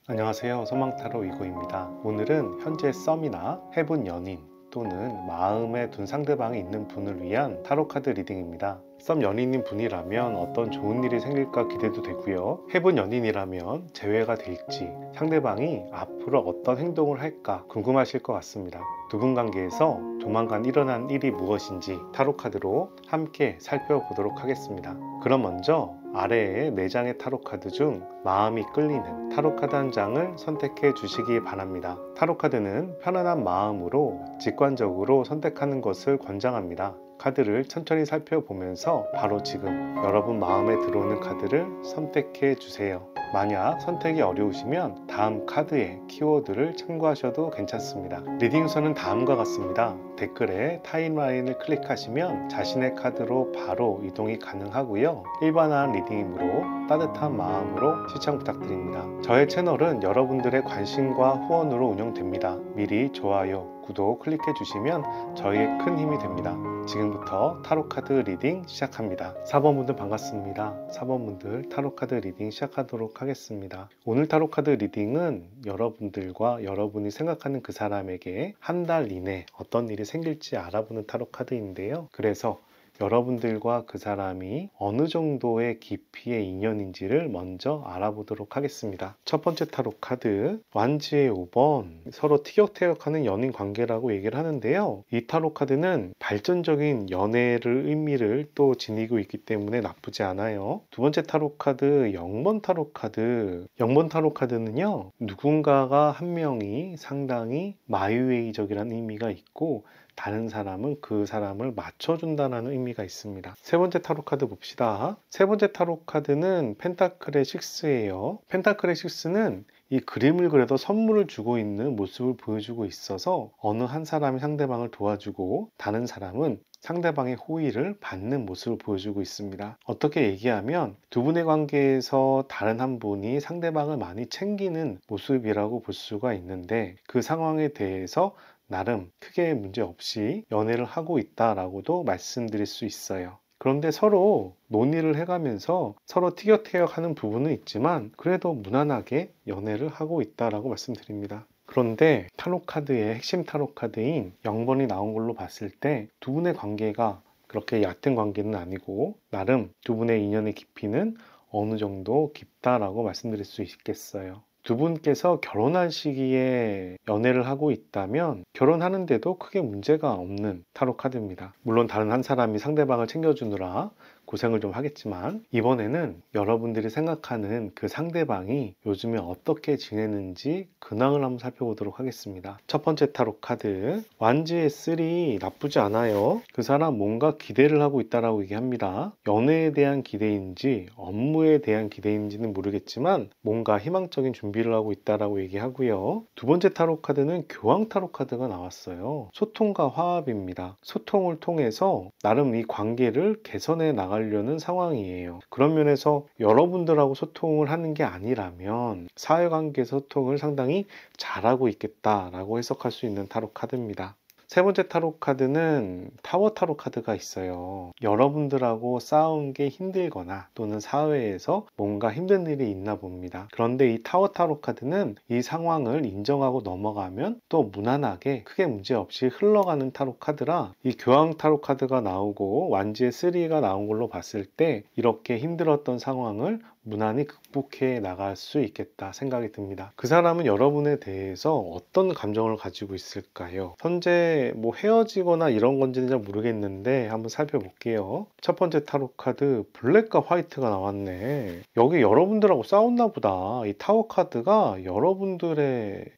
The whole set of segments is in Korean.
안녕하세요. 소망타로 이고입니다. 오늘은 현재 썸이나 해본 연인 또는 마음에 둔 상대방이 있는 분을 위한 타로카드 리딩입니다. 썸 연인인 분이라면 어떤 좋은 일이 생길까 기대도 되고요. 해본 연인이라면 재회가 될지 상대방이 앞으로 어떤 행동을 할까 궁금하실 것 같습니다. 두 분 관계에서 조만간 일어난 일이 무엇인지 타로카드로 함께 살펴보도록 하겠습니다. 그럼 먼저 아래의 4장의 타로카드 중 마음이 끌리는 타로카드 한 장을 선택해 주시기 바랍니다. 타로카드는 편안한 마음으로 직관적으로 선택하는 것을 권장합니다. 카드를 천천히 살펴보면서 바로 지금 여러분 마음에 들어오는 카드를 선택해 주세요. 만약 선택이 어려우시면 다음 카드의 키워드를 참고하셔도 괜찮습니다. 리딩 순서는 다음과 같습니다. 댓글에 타임라인을 클릭하시면 자신의 카드로 바로 이동이 가능하고요. 일반화한 리딩이므로 따뜻한 마음으로 시청 부탁드립니다. 저의 채널은 여러분들의 관심과 후원으로 운영됩니다. 미리 좋아요, 구독 클릭해 주시면 저에게 큰 힘이 됩니다. 지금부터 타로카드 리딩 시작합니다. 4번분들 반갑습니다. 4번분들 타로카드 리딩 시작하도록 하겠습니다. 오늘 타로카드 리딩은 여러분들과 여러분이 생각하는 그 사람에게 한 달 이내 어떤 일이 생길지 알아보는 타로카드인데요. 그래서 여러분들과 그 사람이 어느 정도의 깊이의 인연인지를 먼저 알아보도록 하겠습니다. 첫 번째 타로 카드 완지의 5번, 서로 티격태격하는 연인 관계라고 얘기를 하는데요. 이 타로 카드는 발전적인 연애를 의미를 또 지니고 있기 때문에 나쁘지 않아요. 두 번째 타로 카드 0번 타로 카드. 0번 타로 카드는요, 누군가가 한 명이 상당히 마이웨이적이라는 의미가 있고 다른 사람은 그 사람을 맞춰준다는 의미가 있습니다. 세 번째 타로 카드 봅시다. 세 번째 타로 카드는 펜타클의 6예요. 펜타클의 6는 이 그림을 그려도 선물을 주고 있는 모습을 보여주고 있어서 어느 한 사람이 상대방을 도와주고 다른 사람은 상대방의 호의를 받는 모습을 보여주고 있습니다. 어떻게 얘기하면 두 분의 관계에서 다른 한 분이 상대방을 많이 챙기는 모습이라고 볼 수가 있는데 그 상황에 대해서 나름 크게 문제 없이 연애를 하고 있다라고도 말씀드릴 수 있어요. 그런데 서로 논의를 해가면서 서로 티격태격하는 부분은 있지만 그래도 무난하게 연애를 하고 있다라고 말씀드립니다. 그런데 타로카드의 핵심 타로카드인 0번이 나온 걸로 봤을 때 두 분의 관계가 그렇게 얕은 관계는 아니고 나름 두 분의 인연의 깊이는 어느 정도 깊다라고 말씀드릴 수 있겠어요. 두 분께서 결혼할 시기에 연애를 하고 있다면 결혼하는데도 크게 문제가 없는 타로 카드입니다. 물론 다른 한 사람이 상대방을 챙겨주느라 고생을 좀 하겠지만 이번에는 여러분들이 생각하는 그 상대방이 요즘에 어떻게 지내는지 근황을 한번 살펴보도록 하겠습니다. 첫 번째 타로 카드 완지의 3 나쁘지 않아요. 그 사람 뭔가 기대를 하고 있다라고 얘기합니다. 연애에 대한 기대인지 업무에 대한 기대인지는 모르겠지만 뭔가 희망적인 준비를 하고 있다라고 얘기하고요. 두 번째 타로 카드는 교황 타로 카드가 나왔어요. 소통과 화합입니다. 소통을 통해서 나름 이 관계를 개선해 나가려는 상황이에요. 그런 면에서 여러분들하고 소통을 하는 게 아니라면 사회관계 소통을 상당히 잘하고 있겠다라고 해석할 수 있는 타로 카드입니다. 세 번째 타로 카드는 타워 타로 카드가 있어요. 여러분들하고 싸운 게 힘들거나 또는 사회에서 뭔가 힘든 일이 있나 봅니다. 그런데 이 타워 타로 카드는 이 상황을 인정하고 넘어가면 또 무난하게 크게 문제 없이 흘러가는 타로 카드라 이 교황 타로 카드가 나오고 완지의 3가 나온 걸로 봤을 때 이렇게 힘들었던 상황을 무난히 극복해 나갈 수 있겠다 생각이 듭니다. 그 사람은 여러분에 대해서 어떤 감정을 가지고 있을까요? 현재 뭐 헤어지거나 이런 건지는 잘 모르겠는데 한번 살펴볼게요. 첫 번째 타로 카드 블랙과 화이트가 나왔네. 여기 여러분들하고 싸웠나 보다. 이 타워 카드가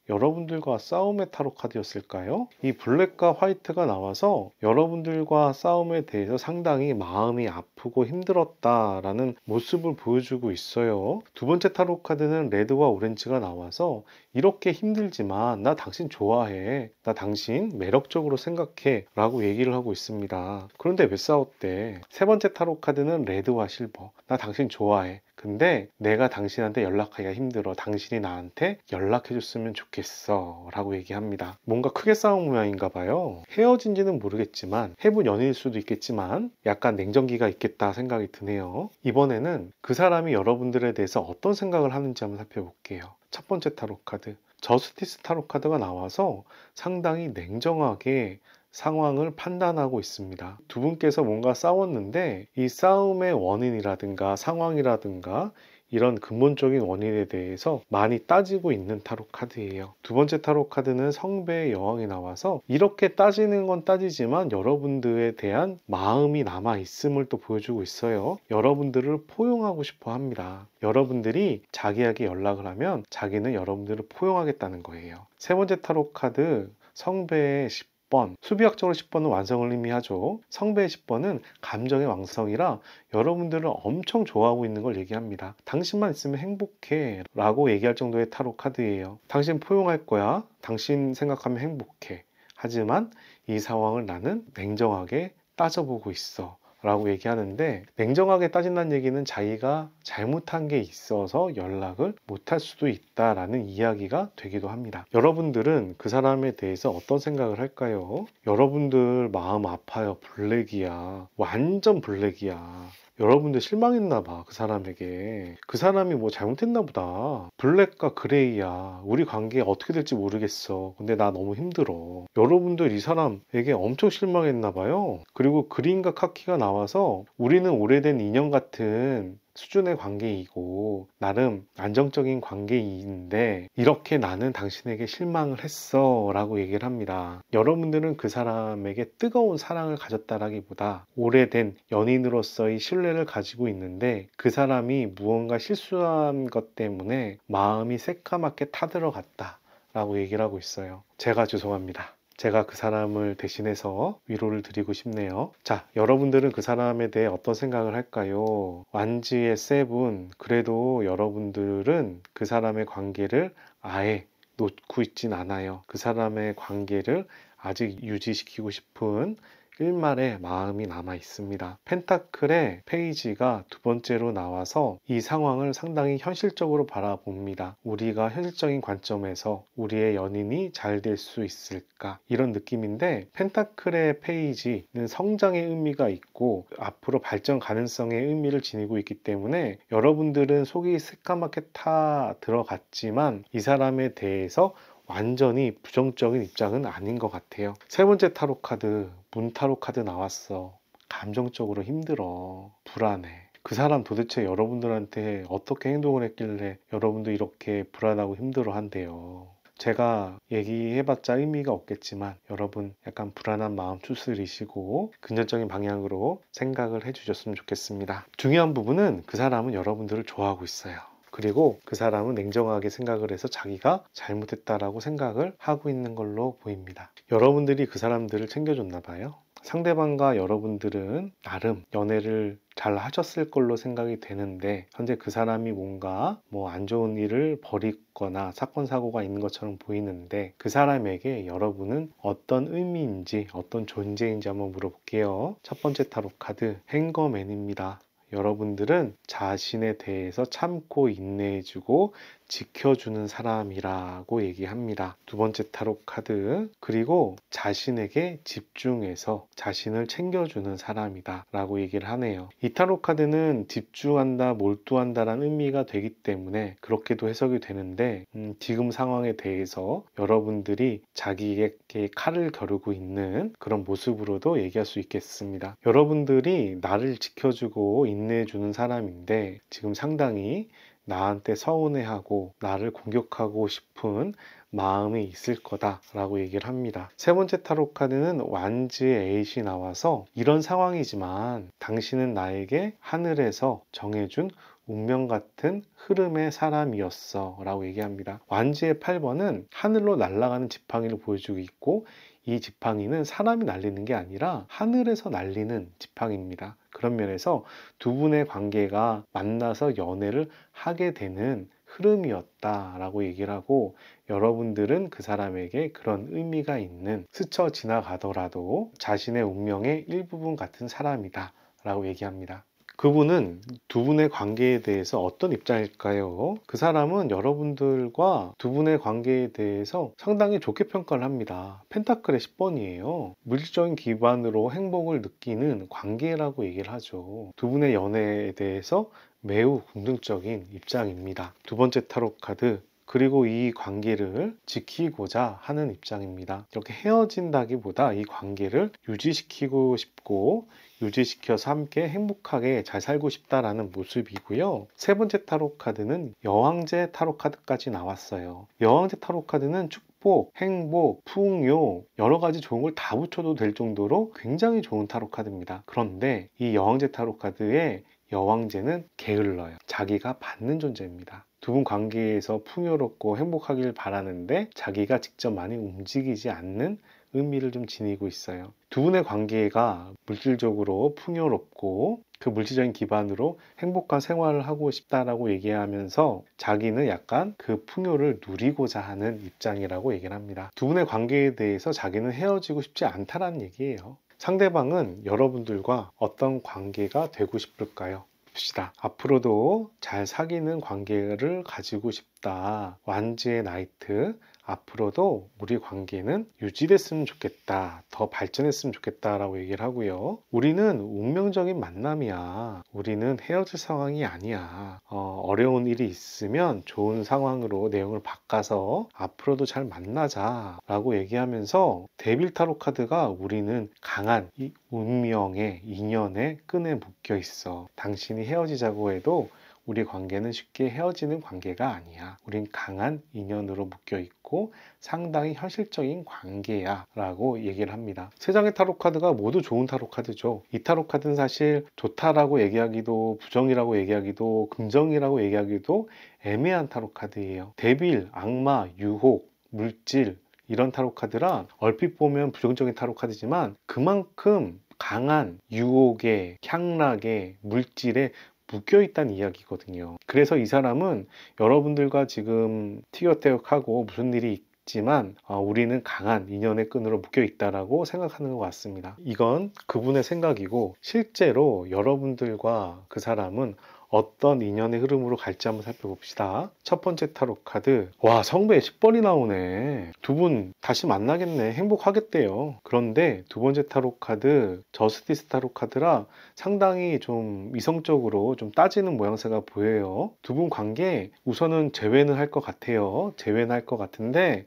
여러분들과 싸움의 타로 카드였을까요? 이 블랙과 화이트가 나와서 여러분들과 싸움에 대해서 상당히 마음이 아프고 힘들었다라는 모습을 보여주고 있어요. 두 번째 타로 카드는 레드와 오렌지가 나와서 이렇게 힘들지만 나 당신 좋아해, 나 당신 매력적으로 생각해 라고 얘기를 하고 있습니다. 그런데 왜 싸웠대? 세 번째 타로 카드는 레드와 실버, 나 당신 좋아해, 근데 내가 당신한테 연락하기가 힘들어, 당신이 나한테 연락해줬으면 좋겠어 라고 얘기합니다. 뭔가 크게 싸운 모양인가 봐요. 헤어진지는 모르겠지만 해본 연인일 수도 있겠지만 약간 냉정기가 있겠다 생각이 드네요. 이번에는 그 사람이 여러분들에 대해서 어떤 생각을 하는지 한번 살펴볼게요. 첫 번째 타로 카드, 저스티스 타로 카드가 나와서 상당히 냉정하게 상황을 판단하고 있습니다. 두 분께서 뭔가 싸웠는데 이 싸움의 원인이라든가 상황이라든가 이런 근본적인 원인에 대해서 많이 따지고 있는 타로 카드예요. 두 번째 타로 카드는 성배의 여왕이 나와서 이렇게 따지는 건 따지지만 여러분들에 대한 마음이 남아 있음을 또 보여주고 있어요. 여러분들을 포용하고 싶어 합니다. 여러분들이 자기에게 연락을 하면 자기는 여러분들을 포용하겠다는 거예요. 세 번째 타로 카드, 성배의 10번, 수비학적으로 10번은 완성을 의미하죠. 성배의 10번은 감정의 왕성이라 여러분들을 엄청 좋아하고 있는 걸 얘기합니다. 당신만 있으면 행복해 라고 얘기할 정도의 타로 카드예요. 당신 포용할 거야. 당신 생각하면 행복해. 하지만 이 상황을 나는 냉정하게 따져보고 있어 라고 얘기하는데, 냉정하게 따진다는 얘기는 자기가 잘못한 게 있어서 연락을 못할 수도 있다라는 이야기가 되기도 합니다. 여러분들은 그 사람에 대해서 어떤 생각을 할까요? 여러분들 마음 아파요. 블랙이야. 완전 블랙이야. 여러분들 실망했나 봐. 그 사람에게. 그 사람이 뭐 잘못했나 보다. 블랙과 그레이야. 우리 관계 어떻게 될지 모르겠어. 근데 나 너무 힘들어. 여러분들 이 사람에게 엄청 실망했나 봐요. 그리고 그린과 카키가 나와서 우리는 오래된 인연 같은 수준의 관계이고 나름 안정적인 관계인데 이렇게 나는 당신에게 실망을 했어 라고 얘기를 합니다. 여러분들은 그 사람에게 뜨거운 사랑을 가졌다라기보다 오래된 연인으로서의 신뢰를 가지고 있는데 그 사람이 무언가 실수한 것 때문에 마음이 새까맣게 타들어갔다 라고 얘기를 하고 있어요. 제가 죄송합니다. 제가 그 사람을 대신해서 위로를 드리고 싶네요. 자, 여러분들은 그 사람에 대해 어떤 생각을 할까요? 완지의 세븐, 그래도 여러분들은 그 사람의 관계를 아예 놓고 있진 않아요. 그 사람의 관계를 아직 유지시키고 싶은 일말의 마음이 남아 있습니다. 펜타클의 페이지가 두 번째로 나와서 이 상황을 상당히 현실적으로 바라봅니다. 우리가 현실적인 관점에서 우리의 연인이 잘 될 수 있을까? 이런 느낌인데, 펜타클의 페이지는 성장의 의미가 있고 앞으로 발전 가능성의 의미를 지니고 있기 때문에 여러분들은 속이 새까맣게 타 들어갔지만 이 사람에 대해서 완전히 부정적인 입장은 아닌 것 같아요. 세 번째 타로 카드, 문 타로 카드 나왔어. 감정적으로 힘들어. 불안해. 그 사람 도대체 여러분들한테 어떻게 행동을 했길래 여러분도 이렇게 불안하고 힘들어 한대요. 제가 얘기해봤자 의미가 없겠지만 여러분 약간 불안한 마음 추스리시고 긍정적인 방향으로 생각을 해주셨으면 좋겠습니다. 중요한 부분은 그 사람은 여러분들을 좋아하고 있어요. 그리고 그 사람은 냉정하게 생각을 해서 자기가 잘못했다라고 생각을 하고 있는 걸로 보입니다. 여러분들이 그 사람들을 챙겨줬나 봐요. 상대방과 여러분들은 나름 연애를 잘 하셨을 걸로 생각이 되는데 현재 그 사람이 뭔가 안 좋은 일을 벌이거나 사건 사고가 있는 것처럼 보이는데 그 사람에게 여러분은 어떤 의미인지 어떤 존재인지 한번 물어볼게요. 첫 번째 타로 카드 행거맨입니다. 여러분들은 자신에 대해서 참고 인내해주고 지켜주는 사람이라고 얘기합니다. 두 번째 타로 카드, 그리고 자신에게 집중해서 자신을 챙겨주는 사람이다 라고 얘기를 하네요. 이 타로 카드는 집중한다, 몰두한다 라는 의미가 되기 때문에 그렇게도 해석이 되는데 지금 상황에 대해서 여러분들이 자기에게 칼을 겨루고 있는 그런 모습으로도 얘기할 수 있겠습니다. 여러분들이 나를 지켜주고 인내해주는 사람인데 지금 상당히 나한테 서운해하고 나를 공격하고 싶은 마음이 있을 거다라고 얘기를 합니다. 세 번째 타로 카드는 완지의 8이 나와서 이런 상황이지만 당신은 나에게 하늘에서 정해준 운명 같은 흐름의 사람이었어 라고 얘기합니다. 완지의 8번은 하늘로 날아가는 지팡이를 보여주고 있고 이 지팡이는 사람이 날리는 게 아니라 하늘에서 날리는 지팡이입니다. 그런 면에서 두 분의 관계가 만나서 연애를 하게 되는 흐름이었다라고 얘기를 하고 여러분들은 그 사람에게 그런 의미가 있는 스쳐 지나가더라도 자신의 운명의 일부분 같은 사람이다 라고 얘기합니다. 그분은 두 분의 관계에 대해서 어떤 입장일까요? 그 사람은 여러분들과 두 분의 관계에 대해서 상당히 좋게 평가를 합니다. 펜타클의 10번이에요. 물질적인 기반으로 행복을 느끼는 관계라고 얘기를 하죠. 두 분의 연애에 대해서 매우 긍정적인 입장입니다. 두 번째 타로 카드, 그리고 이 관계를 지키고자 하는 입장입니다. 이렇게 헤어진다기보다 이 관계를 유지시키고 싶고 유지시켜서 함께 행복하게 잘 살고 싶다라는 모습이고요. 세 번째 타로 카드는 여왕제 타로 카드까지 나왔어요. 여왕제 타로 카드는 축복, 행복, 풍요 여러 가지 좋은 걸 다 붙여도 될 정도로 굉장히 좋은 타로 카드입니다. 그런데 이 여왕제 타로 카드의 여왕제는 게을러요. 자기가 받는 존재입니다. 두 분 관계에서 풍요롭고 행복하길 바라는데 자기가 직접 많이 움직이지 않는 의미를 좀 지니고 있어요. 두 분의 관계가 물질적으로 풍요롭고 그 물질적인 기반으로 행복한 생활을 하고 싶다라고 얘기하면서 자기는 약간 그 풍요를 누리고자 하는 입장이라고 얘기를 합니다. 두 분의 관계에 대해서 자기는 헤어지고 싶지 않다라는 얘기예요. 상대방은 여러분들과 어떤 관계가 되고 싶을까요? 봅시다. 앞으로도 잘 사귀는 관계를 가지고 싶다. 완지의 나이트. 앞으로도 우리 관계는 유지됐으면 좋겠다. 더 발전했으면 좋겠다 라고 얘기를 하고요. 우리는 운명적인 만남이야. 우리는 헤어질 상황이 아니야. 어려운 일이 있으면 좋은 상황으로 내용을 바꿔서 앞으로도 잘 만나자 라고 얘기하면서 데빌 타로 카드가 우리는 강한 이 운명의 인연의 끈에 묶여 있어. 당신이 헤어지자고 해도 우리 관계는 쉽게 헤어지는 관계가 아니야. 우린 강한 인연으로 묶여 있고 상당히 현실적인 관계야 라고 얘기를 합니다. 세 장의 타로 카드가 모두 좋은 타로 카드죠. 이 타로 카드는 사실 좋다라고 얘기하기도 부정이라고 얘기하기도 긍정이라고 얘기하기도 애매한 타로 카드예요. 데빌, 악마, 유혹, 물질 이런 타로 카드라 얼핏 보면 부정적인 타로 카드지만 그만큼 강한 유혹에 향락에 물질에 묶여 있다는 이야기거든요. 그래서 이 사람은 여러분들과 지금 티격태격하고 무슨 일이 있지만 우리는 강한 인연의 끈으로 묶여 있다라고 생각하는 것 같습니다. 이건 그분의 생각이고 실제로 여러분들과 그 사람은 어떤 인연의 흐름으로 갈지 한번 살펴봅시다. 첫 번째 타로 카드. 와, 성배에 10번이 나오네. 두 분 다시 만나겠네. 행복하겠대요. 그런데 두 번째 타로 카드, 저스티스 타로 카드라 상당히 좀 이성적으로 좀 따지는 모양새가 보여요. 두 분 관계 우선은 재회는 할 것 같아요. 재회는 할 것 같은데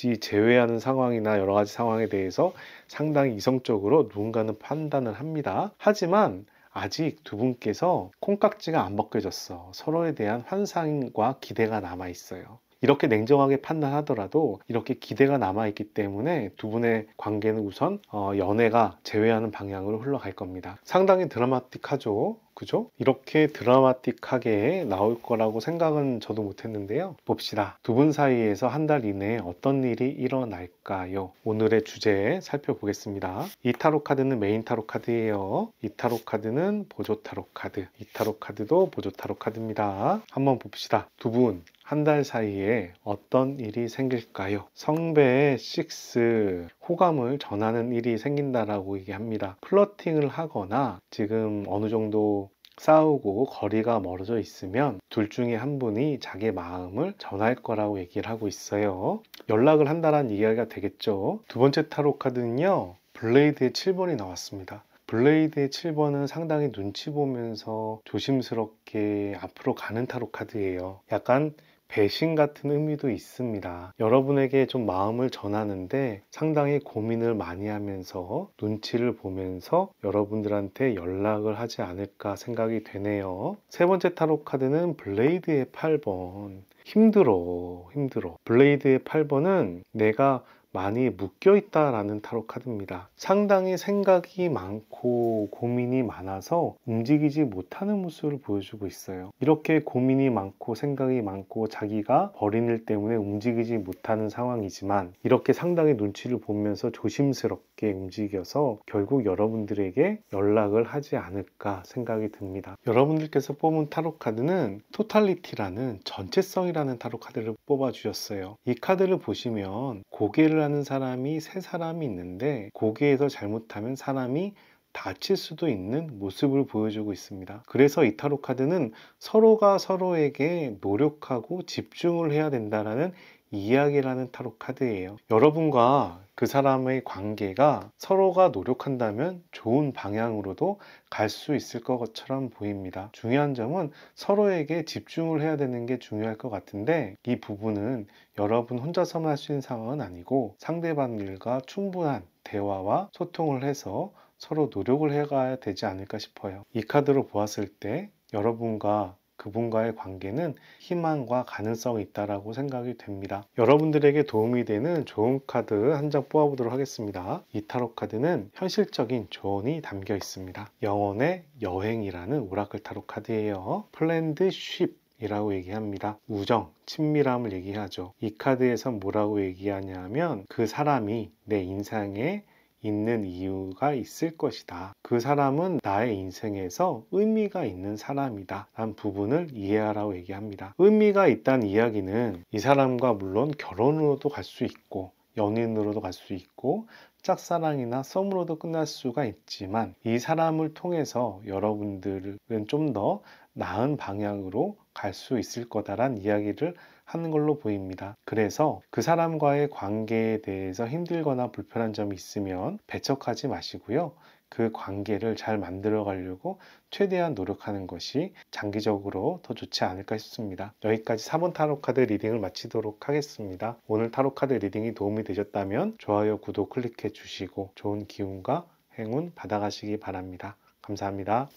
이 재회하는 상황이나 여러 가지 상황에 대해서 상당히 이성적으로 누군가는 판단을 합니다. 하지만 아직 두 분께서 콩깍지가 안 벗겨졌어. 서로에 대한 환상과 기대가 남아 있어요. 이렇게 냉정하게 판단하더라도 이렇게 기대가 남아있기 때문에 두 분의 관계는 우선 연애가 재회하는 방향으로 흘러갈 겁니다. 상당히 드라마틱하죠. 그죠? 이렇게 드라마틱하게 나올 거라고 생각은 저도 못했는데요. 봅시다. 두 분 사이에서 한 달 이내에 어떤 일이 일어날까요? 오늘의 주제 살펴보겠습니다. 이 타로 카드는 메인 타로 카드예요. 이 타로 카드는 보조 타로 카드. 이 타로 카드도 보조 타로 카드입니다. 한번 봅시다. 두 분 한 달 사이에 어떤 일이 생길까요? 성배의 6, 호감을 전하는 일이 생긴다라고 얘기합니다. 플러팅을 하거나 지금 어느 정도 싸우고 거리가 멀어져 있으면 둘 중에 한 분이 자기 마음을 전할 거라고 얘기를 하고 있어요. 연락을 한다는 이야기가 되겠죠. 두 번째 타로 카드는요, 블레이드의 7번이 나왔습니다. 블레이드의 7번은 상당히 눈치 보면서 조심스럽게 앞으로 가는 타로 카드예요. 약간 배신 같은 의미도 있습니다. 여러분에게 좀 마음을 전하는데 상당히 고민을 많이 하면서 눈치를 보면서 여러분들한테 연락을 하지 않을까 생각이 되네요. 세 번째 타로 카드는 블레이드의 8번. 힘들어. 블레이드의 8번은 내가 많이 묶여 있다라는 타로 카드입니다. 상당히 생각이 많고 고민이 많아서 움직이지 못하는 모습을 보여주고 있어요. 이렇게 고민이 많고 생각이 많고 자기가 버린 일 때문에 움직이지 못하는 상황이지만 이렇게 상당히 눈치를 보면서 조심스럽게 움직여서 결국 여러분들에게 연락을 하지 않을까 생각이 듭니다. 여러분들께서 뽑은 타로 카드는 토탈리티라는 전체성이라는 타로 카드를 뽑아 주셨어요. 이 카드를 보시면 고개를 하는 사람이 세 사람이 있는데 고개에서 잘못하면 사람이 다칠 수도 있는 모습을 보여주고 있습니다. 그래서 이 타로 카드는 서로가 서로에게 노력하고 집중을 해야 된다라는 이야기라는 타로 카드예요. 여러분과 그 사람의 관계가 서로가 노력한다면 좋은 방향으로도 갈 수 있을 것처럼 보입니다. 중요한 점은 서로에게 집중을 해야 되는 게 중요할 것 같은데, 이 부분은 여러분 혼자서만 할 수 있는 상황은 아니고 상대방들과 충분한 대화와 소통을 해서 서로 노력을 해가야 되지 않을까 싶어요. 이 카드로 보았을 때 여러분과 그분과의 관계는 희망과 가능성이 있다고 생각이 됩니다. 여러분들에게 도움이 되는 좋은 카드 한 장 뽑아보도록 하겠습니다. 이 타로 카드는 현실적인 조언이 담겨 있습니다. 영혼의 여행이라는 오라클 타로 카드예요. 플랜드 쉽 이라고 얘기합니다. 우정, 친밀함을 얘기하죠. 이 카드에서 뭐라고 얘기하냐면 그 사람이 내 인생에 있는 이유가 있을 것이다. 그 사람은 나의 인생에서 의미가 있는 사람이다 라는 부분을 이해하라고 얘기합니다. 의미가 있다는 이야기는 이 사람과 물론 결혼으로도 갈 수 있고 연인으로도 갈 수 있고 짝사랑이나 썸으로도 끝날 수가 있지만, 이 사람을 통해서 여러분들은 좀 더 나은 방향으로 갈 수 있을 거다라는 이야기를 하는 걸로 보입니다. 그래서 그 사람과의 관계에 대해서 힘들거나 불편한 점이 있으면 배척하지 마시고요. 그 관계를 잘 만들어 가려고 최대한 노력하는 것이 장기적으로 더 좋지 않을까 싶습니다. 여기까지 4번 타로 카드 리딩을 마치도록 하겠습니다. 오늘 타로 카드 리딩이 도움이 되셨다면 좋아요, 구독 클릭해 주시고 좋은 기운과 행운 받아가시기 바랍니다. 감사합니다.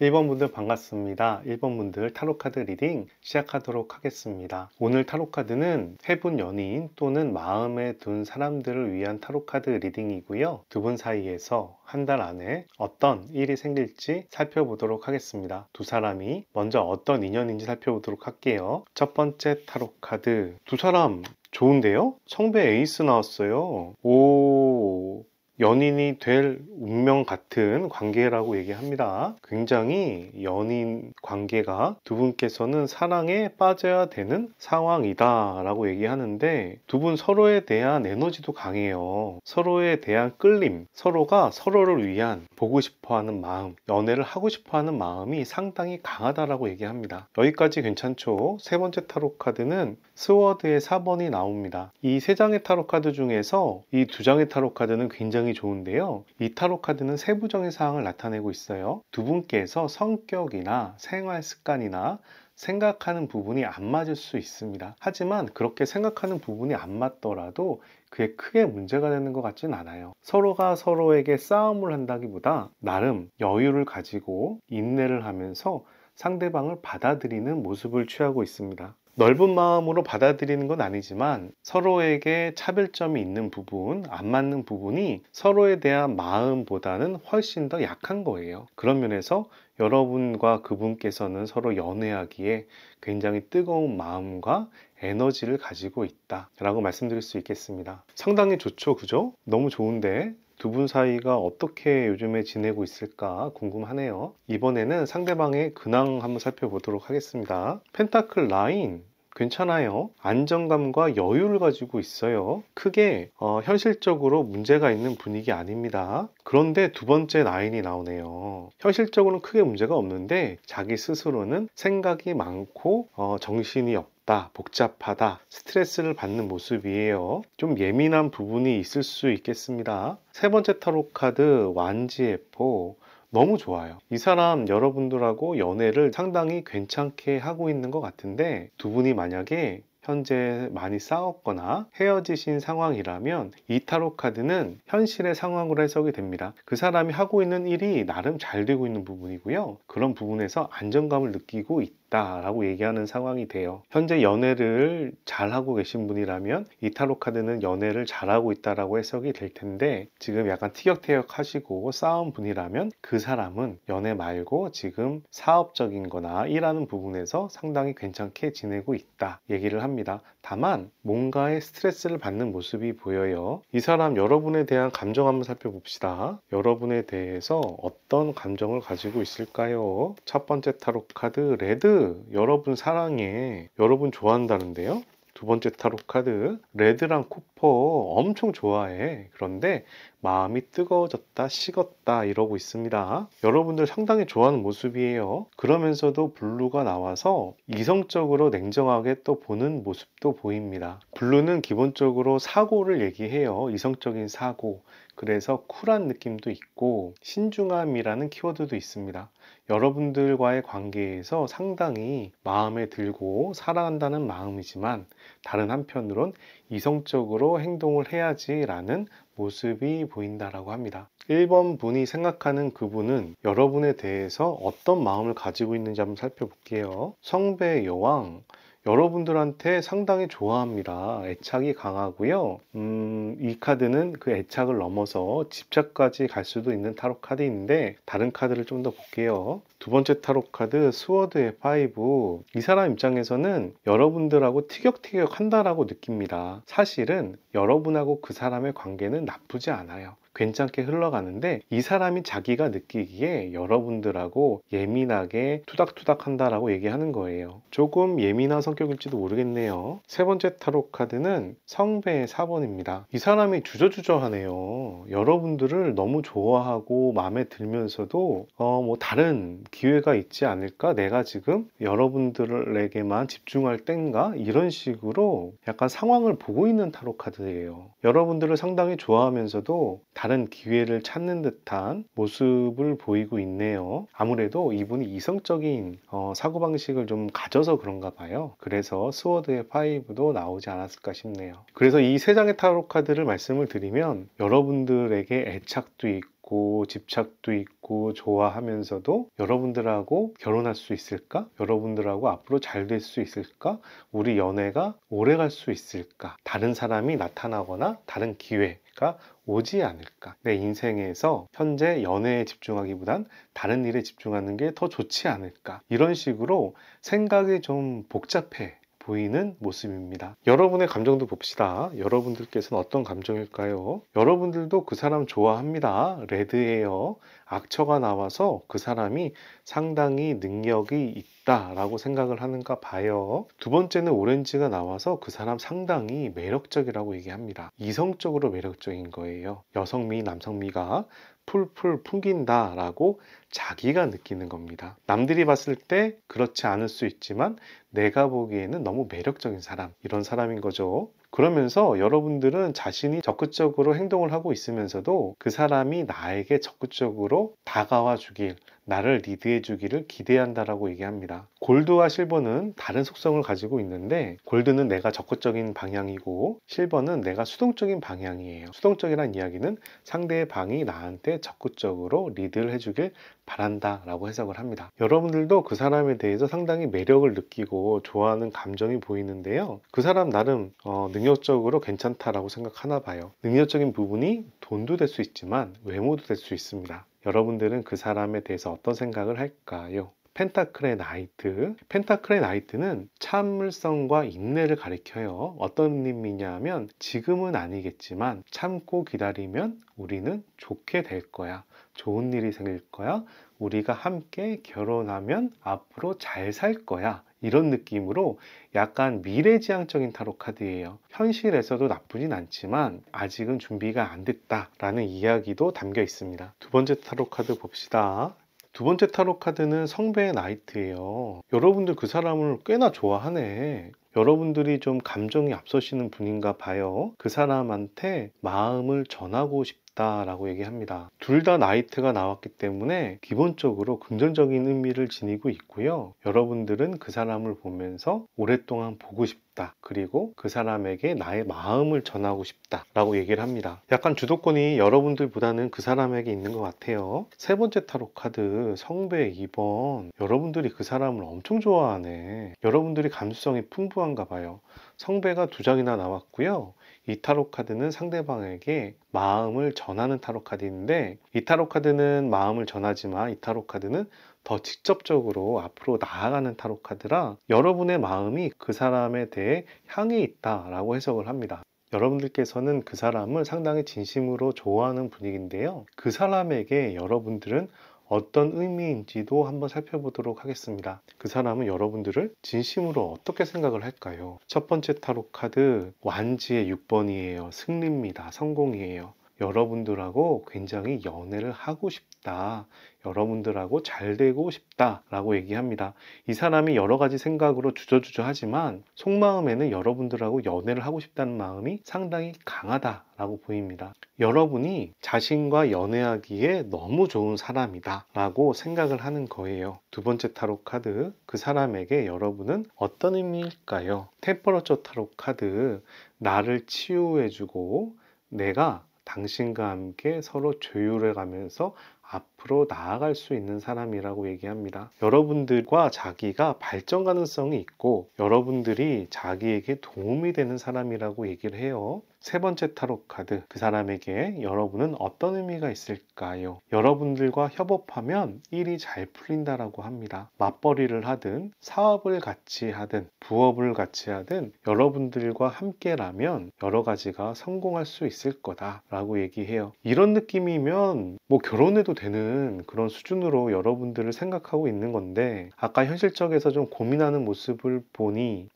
1번 분들 반갑습니다. 1번 분들 타로카드 리딩 시작하도록 하겠습니다. 오늘 타로카드는 해분 연인 또는 마음에 둔 사람들을 위한 타로카드 리딩이고요. 두 분 사이에서 한 달 안에 어떤 일이 생길지 살펴보도록 하겠습니다. 두 사람이 먼저 어떤 인연인지 살펴보도록 할게요. 첫 번째 타로카드, 두 사람 좋은데요? 성배 에이스 나왔어요. 오, 연인이 될 운명 같은 관계라고 얘기합니다. 굉장히 연인 관계가 두 분께서는 사랑에 빠져야 되는 상황이다 라고 얘기하는데, 두 분 서로에 대한 에너지도 강해요. 서로에 대한 끌림, 서로가 서로를 위한 보고 싶어하는 마음, 연애를 하고 싶어하는 마음이 상당히 강하다라고 얘기합니다. 여기까지 괜찮죠? 세 번째 타로 카드는 스워드의 4번이 나옵니다. 이 세 장의 타로 카드 중에서 이 두 장의 타로 카드는 굉장히 좋은데요. 이 타로 카드는 세부적인 사항을 나타내고 있어요. 두 분께서 성격이나 생활 습관이나 생각하는 부분이 안 맞을 수 있습니다. 하지만 그렇게 생각하는 부분이 안 맞더라도 그게 크게 문제가 되는 것 같진 않아요. 서로가 서로에게 싸움을 한다기보다 나름 여유를 가지고 인내를 하면서 상대방을 받아들이는 모습을 취하고 있습니다. 넓은 마음으로 받아들이는 건 아니지만 서로에게 차별점이 있는 부분, 안 맞는 부분이 서로에 대한 마음보다는 훨씬 더 약한 거예요. 그런 면에서 여러분과 그분께서는 서로 연애하기에 굉장히 뜨거운 마음과 에너지를 가지고 있다 라고 말씀드릴 수 있겠습니다. 상당히 좋죠, 그죠? 너무 좋은데 두 분 사이가 어떻게 요즘에 지내고 있을까 궁금하네요. 이번에는 상대방의 근황 한번 살펴보도록 하겠습니다. 펜타클 라인 괜찮아요. 안정감과 여유를 가지고 있어요. 크게 현실적으로 문제가 있는 분위기 아닙니다. 그런데 두 번째 라인이 나오네요. 현실적으로는 크게 문제가 없는데 자기 스스로는 생각이 많고 정신이 없다, 복잡하다, 스트레스를 받는 모습이에요. 좀 예민한 부분이 있을 수 있겠습니다. 세 번째 타로 카드 완지의 포, 너무 좋아요. 이 사람 여러분들하고 연애를 상당히 괜찮게 하고 있는 것 같은데, 두 분이 만약에 현재 많이 싸웠거나 헤어지신 상황이라면 이 타로 카드는 현실의 상황으로 해석이 됩니다. 그 사람이 하고 있는 일이 나름 잘 되고 있는 부분이고요. 그런 부분에서 안정감을 느끼고 있다라고 얘기하는 상황이 돼요. 현재 연애를 잘하고 계신 분이라면 이 타로 카드는 연애를 잘하고 있다라고 해석이 될 텐데, 지금 약간 티격태격 하시고 싸운 분이라면 그 사람은 연애 말고 지금 사업적인 거나 일하는 부분에서 상당히 괜찮게 지내고 있다 얘기를 합니다. 다만 뭔가의 스트레스를 받는 모습이 보여요. 이 사람 여러분에 대한 감정 한번 살펴봅시다. 여러분에 대해서 어떤 감정을 가지고 있을까요? 첫 번째 타로 카드 레드, 여러분 사랑해, 여러분 좋아한다는데요. 두 번째 타로 카드, 레드랑 쿠퍼 엄청 좋아해. 그런데 마음이 뜨거워졌다, 식었다 이러고 있습니다. 여러분들 상당히 좋아하는 모습이에요. 그러면서도 블루가 나와서 이성적으로 냉정하게 또 보는 모습도 보입니다. 블루는 기본적으로 사고를 얘기해요. 이성적인 사고. 그래서 쿨한 느낌도 있고 신중함이라는 키워드도 있습니다. 여러분들과의 관계에서 상당히 마음에 들고 사랑한다는 마음이지만 다른 한편으론 이성적으로 행동을 해야지라는 모습이 보인다라고 합니다. 1번 분이 생각하는 그분은 여러분에 대해서 어떤 마음을 가지고 있는지 한번 살펴볼게요. 성배 여왕, 여러분들한테 상당히 좋아합니다. 애착이 강하고요. 이 카드는 그 애착을 넘어서 집착까지 갈 수도 있는 타로 카드인데 다른 카드를 좀 더 볼게요. 두 번째 타로 카드 스워드의 5. 이 사람 입장에서는 여러분들하고 티격태격 한다라고 느낍니다. 사실은 여러분하고 그 사람의 관계는 나쁘지 않아요. 괜찮게 흘러가는데 이 사람이 자기가 느끼기에 여러분들하고 예민하게 투닥투닥 한다라고 얘기하는 거예요. 조금 예민한 성격일지도 모르겠네요. 세 번째 타로 카드는 성배의 4번입니다. 이 사람이 주저주저하네요. 여러분들을 너무 좋아하고 마음에 들면서도 뭐 다른 기회가 있지 않을까? 내가 지금 여러분들에게만 집중할 땐가? 이런 식으로 약간 상황을 보고 있는 타로 카드예요. 여러분들을 상당히 좋아하면서도 다른 기회를 찾는 듯한 모습을 보이고 있네요. 아무래도 이분이 이성적인 사고방식을 좀 가져서 그런가 봐요. 그래서 스워드의 5도 나오지 않았을까 싶네요. 그래서 이 세 장의 타로 카드를 말씀을 드리면 여러분들에게 애착도 있고 집착도 있고 좋아하면서도 여러분들하고 결혼할 수 있을까? 여러분들하고 앞으로 잘 될 수 있을까? 우리 연애가 오래 갈 수 있을까? 다른 사람이 나타나거나 다른 기회가 오지 않을까? 내 인생에서 현재 연애에 집중하기보단 다른 일에 집중하는 게 더 좋지 않을까? 이런 식으로 생각이 좀 복잡해 보이는 모습입니다. 여러분의 감정도 봅시다. 여러분들께서는 어떤 감정일까요? 여러분들도 그 사람 좋아합니다. 레드예요. 악처가 나와서 그 사람이 상당히 능력이 있다라고 생각을 하는가 봐요. 두 번째는 오렌지가 나와서 그 사람 상당히 매력적이라고 얘기합니다. 이성적으로 매력적인 거예요. 여성미, 남성미가 풀풀 풍긴다라고 자기가 느끼는 겁니다. 남들이 봤을 때 그렇지 않을 수 있지만 내가 보기에는 너무 매력적인 사람, 이런 사람인 거죠. 그러면서 여러분들은 자신이 적극적으로 행동을 하고 있으면서도 그 사람이 나에게 적극적으로 다가와 주길, 나를 리드해 주기를 기대한다라고 얘기합니다. 골드와 실버는 다른 속성을 가지고 있는데 골드는 내가 적극적인 방향이고 실버는 내가 수동적인 방향이에요. 수동적이란 이야기는 상대의 방이 나한테 적극적으로 리드를 해주길 바란다 라고 해석을 합니다. 여러분들도 그 사람에 대해서 상당히 매력을 느끼고 좋아하는 감정이 보이는데요. 그 사람 나름 능력적으로 괜찮다라고 생각하나 봐요. 능력적인 부분이 돈도 될 수 있지만 외모도 될 수 있습니다. 여러분들은 그 사람에 대해서 어떤 생각을 할까요? 펜타클의 나이트. 펜타클의 나이트는 참을성과 인내를 가리켜요. 어떤 의미냐면 지금은 아니겠지만 참고 기다리면 우리는 좋게 될 거야. 좋은 일이 생길 거야. 우리가 함께 결혼하면 앞으로 잘 살 거야. 이런 느낌으로 약간 미래지향적인 타로 카드예요. 현실에서도 나쁘진 않지만 아직은 준비가 안 됐다라는 이야기도 담겨 있습니다. 두 번째 타로 카드 봅시다. 두 번째 타로 카드는 성배의 나이트예요. 여러분들 그 사람을 꽤나 좋아하네. 여러분들이 좀 감정이 앞서시는 분인가 봐요. 그 사람한테 마음을 전하고 싶다라고 얘기합니다. 둘 다 나이트가 나왔기 때문에 기본적으로 긍정적인 의미를 지니고 있고요. 여러분들은 그 사람을 보면서 오랫동안 보고 싶다. 그리고 그 사람에게 나의 마음을 전하고 싶다 라고 얘기를 합니다. 약간 주도권이 여러분들보다는 그 사람에게 있는 것 같아요. 세 번째 타로 카드 성배 2번. 여러분들이 그 사람을 엄청 좋아하네. 여러분들이 감수성이 풍부한가 봐요. 성배가 두 장이나 나왔고요. 이 타로 카드는 상대방에게 마음을 전하는 타로 카드인데 이 타로 카드는 마음을 전하지만 이 타로 카드는 더 직접적으로 앞으로 나아가는 타로 카드라 여러분의 마음이 그 사람에 대해 향해 있다라고 해석을 합니다. 여러분들께서는 그 사람을 상당히 진심으로 좋아하는 분위기인데요. 그 사람에게 여러분들은 어떤 의미인지도 한번 살펴보도록 하겠습니다. 그 사람은 여러분들을 진심으로 어떻게 생각을 할까요? 첫 번째 타로 카드 완지의 6번이에요. 승리입니다. 성공이에요. 여러분들하고 굉장히 연애를 하고 싶다. 여러분들하고 잘 되고 싶다 라고 얘기합니다. 이 사람이 여러 가지 생각으로 주저주저 하지만 속마음에는 여러분들하고 연애를 하고 싶다는 마음이 상당히 강하다 라고 보입니다. 여러분이 자신과 연애하기에 너무 좋은 사람이다 라고 생각을 하는 거예요. 두 번째 타로 카드, 그 사람에게 여러분은 어떤 의미일까요? 템퍼러처 타로 카드, 나를 치유해주고 내가 당신과 함께 서로 조율해 가면서 앞으로 나아갈 수 있는 사람이라고 얘기합니다. 여러분들과 자기가 발전 가능성이 있고 여러분들이 자기에게 도움이 되는 사람이라고 얘기를 해요. 세 번째 타로 카드, 그 사람에게 여러분은 어떤 의미가 있을까요? 여러분들과 협업하면 일이 잘 풀린다라고 합니다. 맞벌이를 하든 사업을 같이 하든 부업을 같이 하든 여러분들과 함께라면 여러 가지가 성공할 수 있을 거다라고 얘기해요. 이런 느낌이면 뭐 결혼해도 되는 그런 수준으로 여러분들을 생각하고 있는 건데 아까 현실적에서 좀 고민하는 모습을 보니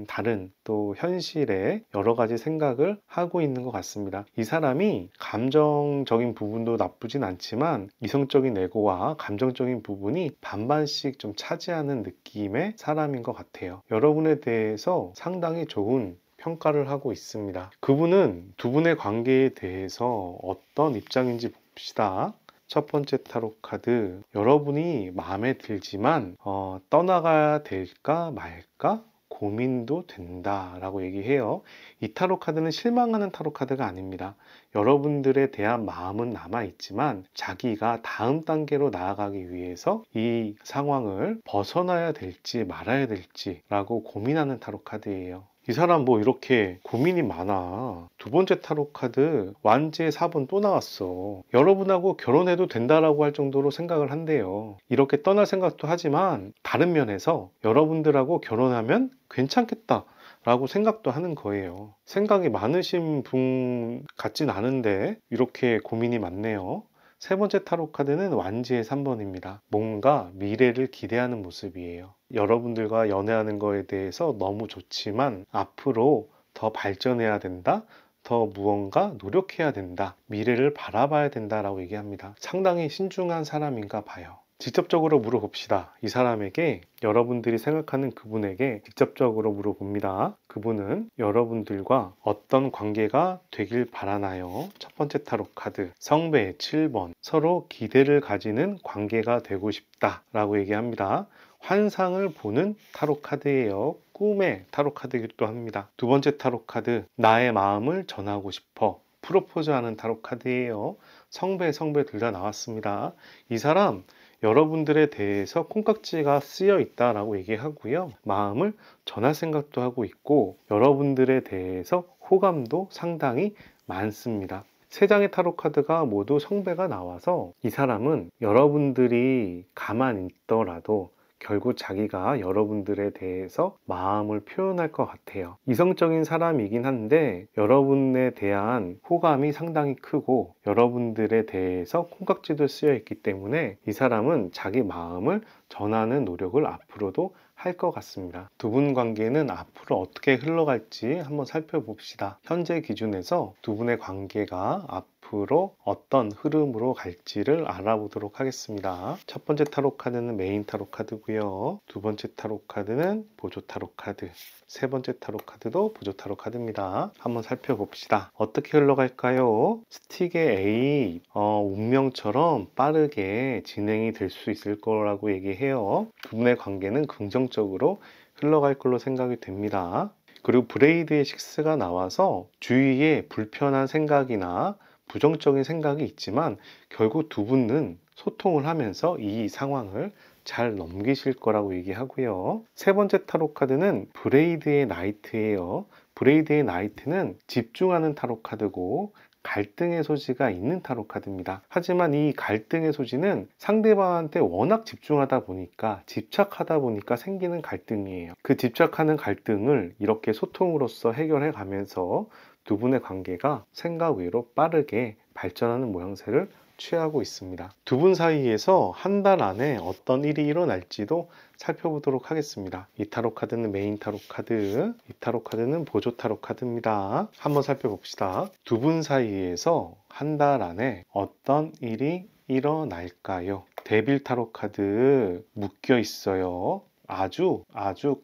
다른 또 현실에 여러 가지 생각을 하고 있는 것 같습니다. 이 사람이 감정적인 부분도 나쁘진 않지만 이성적인 에고와 감정적인 부분이 반반씩 좀 차지하는 느낌의 사람인 것 같아요. 여러분에 대해서 상당히 좋은 평가를 하고 있습니다. 그분은 두 분의 관계에 대해서 어떤 입장인지 봅시다. 첫 번째 타로 카드, 여러분이 마음에 들지만 떠나가야 될까 말까 고민도 된다라고 얘기해요. 이 타로 카드는 실망하는 타로 카드가 아닙니다. 여러분들에 대한 마음은 남아있지만 자기가 다음 단계로 나아가기 위해서 이 상황을 벗어나야 될지 말아야 될지 라고 고민하는 타로 카드예요. 이 사람 뭐 이렇게 고민이 많아. 두 번째 타로 카드 완지의 4번 또 나왔어. 여러분하고 결혼해도 된다라고 할 정도로 생각을 한대요. 이렇게 떠날 생각도 하지만 다른 면에서 여러분들하고 결혼하면 괜찮겠다 라고 생각도 하는 거예요. 생각이 많으신 분 같진 않은데 이렇게 고민이 많네요. 세 번째 타로 카드는 완지의 3번입니다. 뭔가 미래를 기대하는 모습이에요. 여러분들과 연애하는 거에 대해서 너무 좋지만 앞으로 더 발전해야 된다. 더 무언가 노력해야 된다. 미래를 바라봐야 된다라고 얘기합니다. 상당히 신중한 사람인가 봐요. 직접적으로 물어봅시다. 이 사람에게 여러분들이 생각하는 그분에게 직접적으로 물어봅니다. 그분은 여러분들과 어떤 관계가 되길 바라나요? 첫 번째 타로 카드 성배 7번 서로 기대를 가지는 관계가 되고 싶다 라고 얘기합니다. 환상을 보는 타로 카드예요. 꿈의 타로 카드이기도 합니다. 두 번째 타로 카드 나의 마음을 전하고 싶어 프로포즈하는 타로 카드예요. 성배 둘 다 나왔습니다. 이 사람 여러분들에 대해서 콩깍지가 쓰여 있다라고 얘기하고요. 마음을 전할 생각도 하고 있고 여러분들에 대해서 호감도 상당히 많습니다. 세 장의 타로 카드가 모두 성배가 나와서 이 사람은 여러분들이 가만히 있더라도 결국 자기가 여러분들에 대해서 마음을 표현할 것 같아요. 이성적인 사람이긴 한데 여러분에 대한 호감이 상당히 크고 여러분들에 대해서 콩깍지도 쓰여 있기 때문에 이 사람은 자기 마음을 전하는 노력을 앞으로도 할 것 같습니다. 두 분 관계는 앞으로 어떻게 흘러갈지 한번 살펴봅시다. 현재 기준에서 두 분의 관계가 앞으로 어떤 흐름으로 갈지를 알아보도록 하겠습니다. 첫 번째 타로 카드는 메인 타로 카드고요. 두 번째 타로 카드는 보조 타로 카드. 세 번째 타로 카드도 보조 타로 카드입니다. 한번 살펴봅시다. 어떻게 흘러갈까요? 스틱의 A, 운명처럼 빠르게 진행이 될 수 있을 거라고 얘기해요. 두 분의 관계는 긍정적으로 흘러갈 걸로 생각이 됩니다. 그리고 브레이드의 6가 나와서 주위에 불편한 생각이나 부정적인 생각이 있지만 결국 두 분은 소통을 하면서 이 상황을 잘 넘기실 거라고 얘기하고요. 세 번째 타로 카드는 브레이드의 나이트예요. 브레이드의 나이트는 집중하는 타로 카드고 갈등의 소지가 있는 타로 카드입니다. 하지만 이 갈등의 소지는 상대방한테 워낙 집중하다 보니까 집착하다 보니까 생기는 갈등이에요. 그 집착하는 갈등을 이렇게 소통으로써 해결해 가면서 두 분의 관계가 생각 외로 빠르게 발전하는 모양새를 취하고 있습니다. 두 분 사이에서 한 달 안에 어떤 일이 일어날지도 살펴보도록 하겠습니다. 이 타로 카드는 메인 타로 카드, 이 타로 카드는 보조 타로 카드입니다. 한번 살펴봅시다. 두 분 사이에서 한 달 안에 어떤 일이 일어날까요? 데빌 타로 카드 묶여 있어요. 아주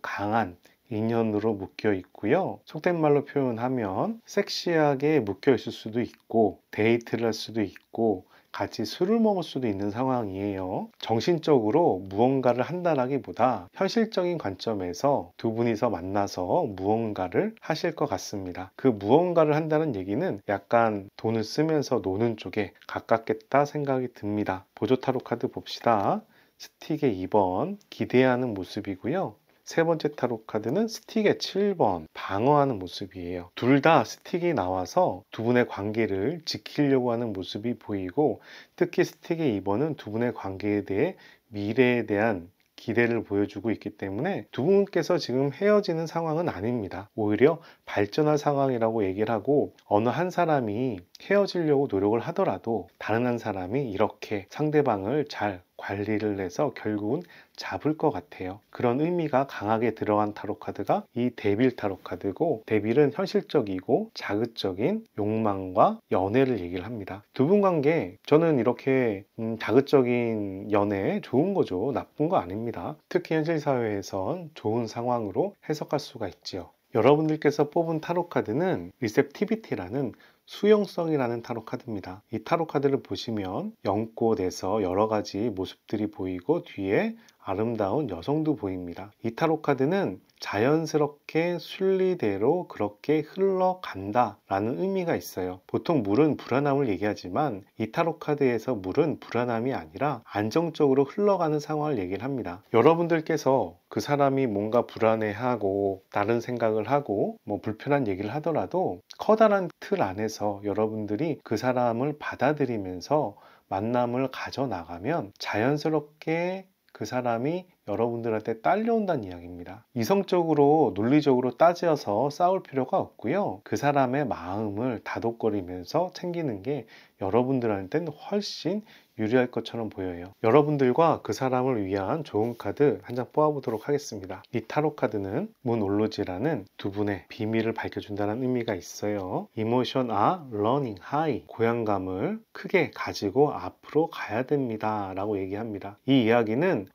강한 인연으로 묶여 있고요. 속된 말로 표현하면 섹시하게 묶여 있을 수도 있고, 데이트를 할 수도 있고, 같이 술을 먹을 수도 있는 상황이에요. 정신적으로 무언가를 한다라기보다 현실적인 관점에서 두 분이서 만나서 무언가를 하실 것 같습니다. 그 무언가를 한다는 얘기는 약간 돈을 쓰면서 노는 쪽에 가깝겠다 생각이 듭니다. 보조 타로 카드 봅시다. 스틱의 2번 기대하는 모습이고요. 세 번째 타로 카드는 스틱의 7번 방어하는 모습이에요. 둘 다 스틱이 나와서 두 분의 관계를 지키려고 하는 모습이 보이고, 특히 스틱의 2번은 두 분의 관계에 대해 미래에 대한 기대를 보여주고 있기 때문에 두 분께서 지금 헤어지는 상황은 아닙니다. 오히려 발전할 상황이라고 얘기를 하고, 어느 한 사람이 헤어지려고 노력을 하더라도 다른 한 사람이 이렇게 상대방을 잘 관리를 해서 결국은 잡을 것 같아요. 그런 의미가 강하게 들어간 타로 카드가 이 데빌 타로 카드고, 데빌은 현실적이고 자극적인 욕망과 연애를 얘기를 합니다. 두 분 관계, 저는 이렇게 자극적인 연애 좋은 거죠. 나쁜 거 아닙니다. 특히 현실 사회에선 좋은 상황으로 해석할 수가 있지요. 여러분들께서 뽑은 타로 카드는 리셉티비티라는 수용성이라는 타로 카드입니다. 이 타로 카드를 보시면 연꽃에서 여러 가지 모습들이 보이고 뒤에 아름다운 여성도 보입니다. 이 타로 카드는 자연스럽게 순리대로 그렇게 흘러간다 라는 의미가 있어요. 보통 물은 불안함을 얘기하지만 이 타로 카드에서 물은 불안함이 아니라 안정적으로 흘러가는 상황을 얘기를 합니다. 여러분들께서 그 사람이 뭔가 불안해하고 다른 생각을 하고 뭐 불편한 얘기를 하더라도 커다란 틀 안에서 여러분들이 그 사람을 받아들이면서 만남을 가져나가면 자연스럽게 그 사람이 여러분들한테 딸려온다는 이야기입니다. 이성적으로 논리적으로 따져서 싸울 필요가 없고요. 그 사람의 마음을 다독거리면서 챙기는 게 여러분들한테는 훨씬 유리할 것처럼 보여요. 여러분들과 그 사람을 위한 좋은 카드 한 장 뽑아보도록 하겠습니다. 이 타로 카드는 문올로지라는 두 분의 비밀을 밝혀준다는 의미가 있어요. Emotion are running high. 고향감을 크게 가지고 앞으로 가야 됩니다 라고 얘기합니다. 이 이야기는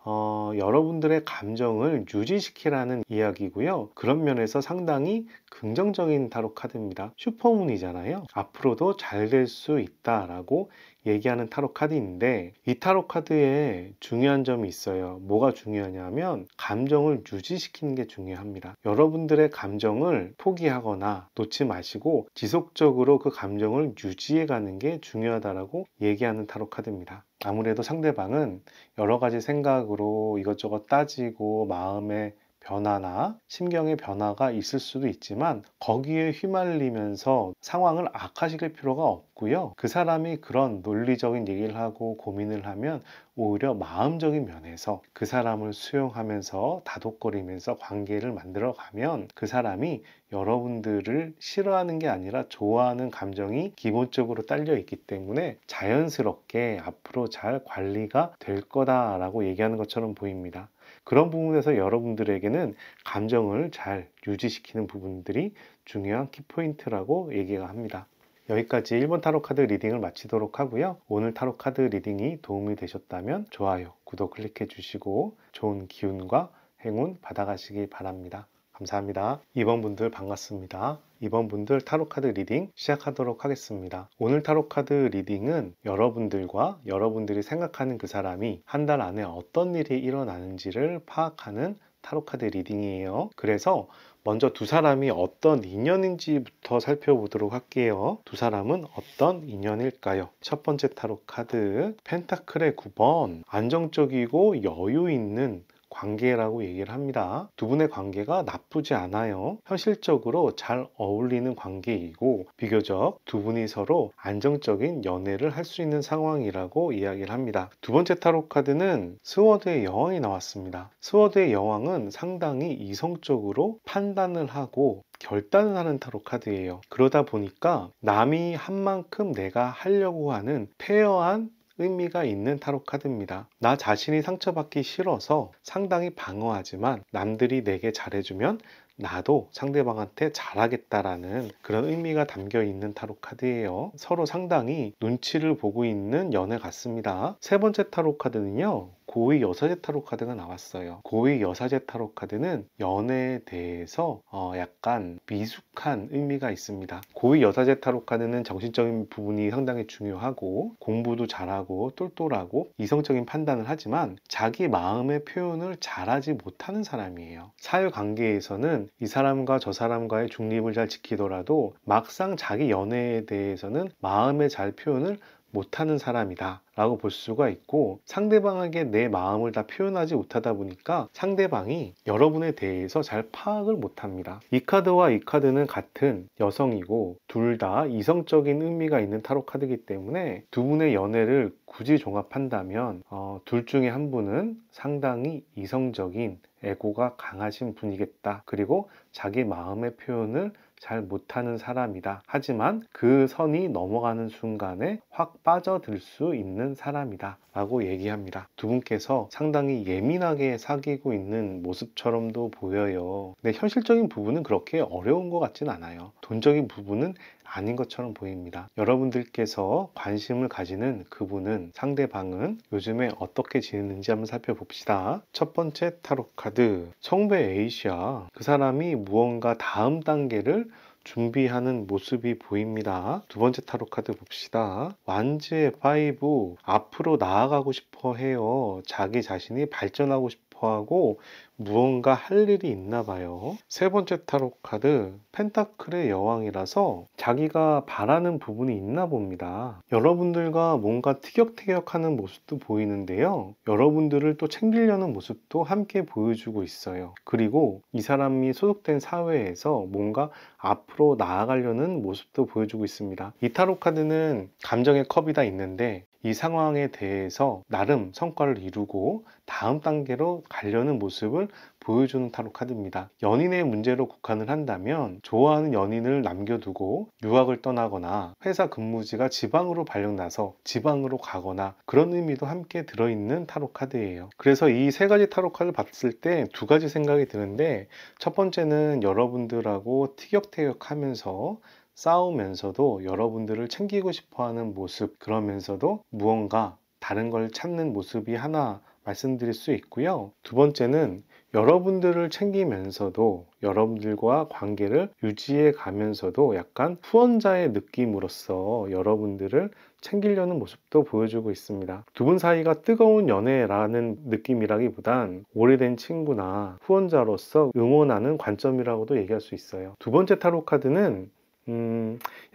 여러분들의 감정을 유지시키라는 이야기고요. 그런 면에서 상당히 긍정적인 타로 카드입니다. 슈퍼문이잖아요. 앞으로도 잘 될 수 있다라고 얘기하는 타로 카드인데, 이 타로 카드에 중요한 점이 있어요. 뭐가 중요하냐면 감정을 유지시키는 게 중요합니다. 여러분들의 감정을 포기하거나 놓지 마시고 지속적으로 그 감정을 유지해 가는 게 중요하다라고 얘기하는 타로 카드입니다. 아무래도 상대방은 여러 가지 생각으로 이것저것 따지고 마음의 변화나 심경의 변화가 있을 수도 있지만 거기에 휘말리면서 상황을 악화시킬 필요가 없고요. 그 사람이 그런 논리적인 얘기를 하고 고민을 하면 오히려 마음적인 면에서 그 사람을 수용하면서 다독거리면서 관계를 만들어 가면 그 사람이 여러분들을 싫어하는 게 아니라 좋아하는 감정이 기본적으로 딸려 있기 때문에 자연스럽게 앞으로 잘 관리가 될 거다라고 얘기하는 것처럼 보입니다. 그런 부분에서 여러분들에게는 감정을 잘 유지시키는 부분들이 중요한 키포인트라고 얘기가 합니다. 여기까지 1번 타로 카드 리딩을 마치도록 하고요. 오늘 타로 카드 리딩이 도움이 되셨다면 좋아요, 구독 클릭해 주시고 좋은 기운과 행운 받아가시기 바랍니다. 감사합니다. 2번 분들 반갑습니다. 2번 분들 타로 카드 리딩 시작하도록 하겠습니다. 오늘 타로 카드 리딩은 여러분들과 여러분들이 생각하는 그 사람이 한 달 안에 어떤 일이 일어나는지를 파악하는 타로 카드 리딩이에요. 그래서 먼저 두 사람이 어떤 인연인지부터 살펴보도록 할게요. 두 사람은 어떤 인연일까요? 첫 번째 타로 카드 펜타클의 9번, 안정적이고 여유 있는 관계라고 얘기를 합니다. 두 분의 관계가 나쁘지 않아요. 현실적으로 잘 어울리는 관계이고 비교적 두 분이 서로 안정적인 연애를 할 수 있는 상황이라고 이야기를 합니다. 두 번째 타로 카드는 스워드의 여왕이 나왔습니다. 스워드의 여왕은 상당히 이성적으로 판단을 하고 결단을 하는 타로 카드예요. 그러다 보니까 남이 한 만큼 내가 하려고 하는 페어한 의미가 있는 타로 카드입니다. 나 자신이 상처받기 싫어서 상당히 방어하지만 남들이 내게 잘해주면 나도 상대방한테 잘하겠다라는 그런 의미가 담겨 있는 타로 카드예요. 서로 상당히 눈치를 보고 있는 연애 같습니다. 세 번째 타로 카드는요, 고위 여사제 타로 카드가 나왔어요. 고위 여사제 타로 카드는 연애에 대해서 약간 미숙한 의미가 있습니다. 고위 여사제 타로 카드는 정신적인 부분이 상당히 중요하고 공부도 잘하고 똘똘하고 이성적인 판단을 하지만 자기 마음의 표현을 잘하지 못하는 사람이에요. 사회관계에서는 이 사람과 저 사람과의 중립을 잘 지키더라도 막상 자기 연애에 대해서는 마음의 잘 표현을 못하는 사람이다 라고 볼 수가 있고, 상대방에게 내 마음을 다 표현하지 못하다 보니까 상대방이 여러분에 대해서 잘 파악을 못합니다. 이 카드와 이 카드는 같은 여성이고 둘 다 이성적인 의미가 있는 타로 카드이기 때문에 두 분의 연애를 굳이 종합한다면 둘 중에 한 분은 상당히 이성적인 에고가 강하신 분이겠다. 그리고 자기 마음의 표현을 잘 못하는 사람이다. 하지만 그 선이 넘어가는 순간에 확 빠져들 수 있는 사람이다 라고 얘기합니다. 두 분께서 상당히 예민하게 사귀고 있는 모습처럼도 보여요. 근데 현실적인 부분은 그렇게 어려운 것 같진 않아요. 돈적인 부분은 아닌 것처럼 보입니다. 여러분들께서 관심을 가지는 그분은, 상대방은 요즘에 어떻게 지내는지 한번 살펴봅시다. 첫 번째 타로 카드, 성배 에이시아. 그 사람이 무언가 다음 단계를 준비하는 모습이 보입니다. 두 번째 타로 카드 봅시다. 완즈의 5, 앞으로 나아가고 싶어 해요. 자기 자신이 발전하고 싶어 하고 무언가 할 일이 있나 봐요. 세 번째 타로 카드, 펜타클의 여왕이라서 자기가 바라는 부분이 있나 봅니다. 여러분들과 뭔가 티격태격하는 모습도 보이는데요, 여러분들을 또 챙기려는 모습도 함께 보여주고 있어요. 그리고 이 사람이 소속된 사회에서 뭔가 앞으로 나아가려는 모습도 보여주고 있습니다. 이 타로 카드는 감정의 컵이 다 있는데 이 상황에 대해서 나름 성과를 이루고 다음 단계로 가려는 모습을 보여주는 타로 카드입니다. 연인의 문제로 국한을 한다면 좋아하는 연인을 남겨두고 유학을 떠나거나 회사 근무지가 지방으로 발령나서 지방으로 가거나 그런 의미도 함께 들어있는 타로 카드예요. 그래서 이 세 가지 타로 카드를 봤을 때 두 가지 생각이 드는데, 첫 번째는 여러분들하고 티격태격하면서 싸우면서도 여러분들을 챙기고 싶어하는 모습, 그러면서도 무언가 다른 걸 찾는 모습이 하나 말씀드릴 수 있고요. 두 번째는 여러분들을 챙기면서도 여러분들과 관계를 유지해 가면서도 약간 후원자의 느낌으로서 여러분들을 챙기려는 모습도 보여주고 있습니다. 두 분 사이가 뜨거운 연애라는 느낌이라기보단 오래된 친구나 후원자로서 응원하는 관점이라고도 얘기할 수 있어요. 두 번째 타로 카드는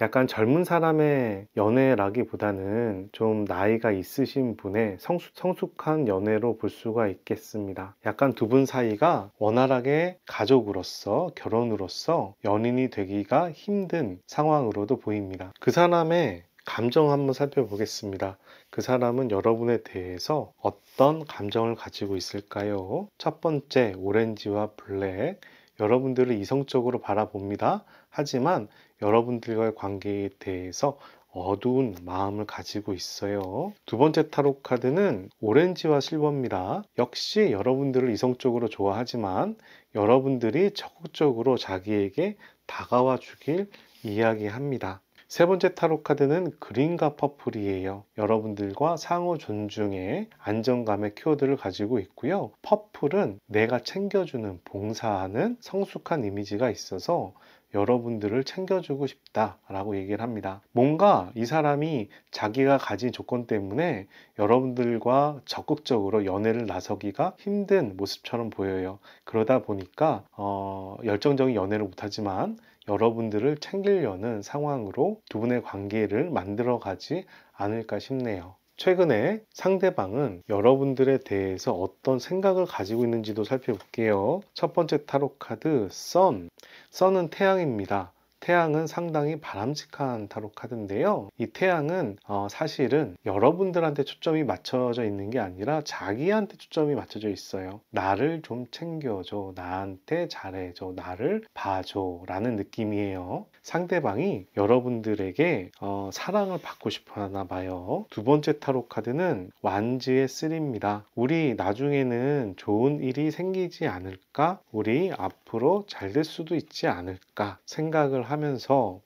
약간 젊은 사람의 연애라기보다는 좀 나이가 있으신 분의 성숙한 연애로 볼 수가 있겠습니다. 약간 두 분 사이가 원활하게 가족으로서, 결혼으로서 연인이 되기가 힘든 상황으로도 보입니다. 그 사람의 감정 한번 살펴보겠습니다. 그 사람은 여러분에 대해서 어떤 감정을 가지고 있을까요? 첫 번째, 오렌지와 블랙. 여러분들을 이성적으로 바라봅니다. 하지만 여러분들과의 관계에 대해서 어두운 마음을 가지고 있어요. 두 번째 타로 카드는 오렌지와 실버입니다. 역시 여러분들을 이성적으로 좋아하지만 여러분들이 적극적으로 자기에게 다가와 주길 이야기합니다. 세 번째 타로 카드는 그린과 퍼플이에요. 여러분들과 상호 존중의 안정감의 키워드를 가지고 있고요. 퍼플은 내가 챙겨주는, 봉사하는 성숙한 이미지가 있어서 여러분들을 챙겨주고 싶다라고 얘기를 합니다. 뭔가 이 사람이 자기가 가진 조건 때문에 여러분들과 적극적으로 연애를 나서기가 힘든 모습처럼 보여요. 그러다 보니까 열정적인 연애를 못하지만 여러분들을 챙기려는 상황으로 두 분의 관계를 만들어 가지 않을까 싶네요. 최근에 상대방은 여러분들에 대해서 어떤 생각을 가지고 있는지도 살펴볼게요. 첫 번째 타로 카드 선. 선은 태양입니다. 태양은 상당히 바람직한 타로 카드인데요. 이 태양은 사실은 여러분들한테 초점이 맞춰져 있는 게 아니라 자기한테 초점이 맞춰져 있어요. 나를 좀 챙겨줘, 나한테 잘해줘, 나를 봐줘 라는 느낌이에요. 상대방이 여러분들에게 사랑을 받고 싶어 하나 봐요. 두 번째 타로 카드는 완지의 3입니다. 우리 나중에는 좋은 일이 생기지 않을까? 우리 앞으로 잘 될 수도 있지 않을까? 생각을 하면서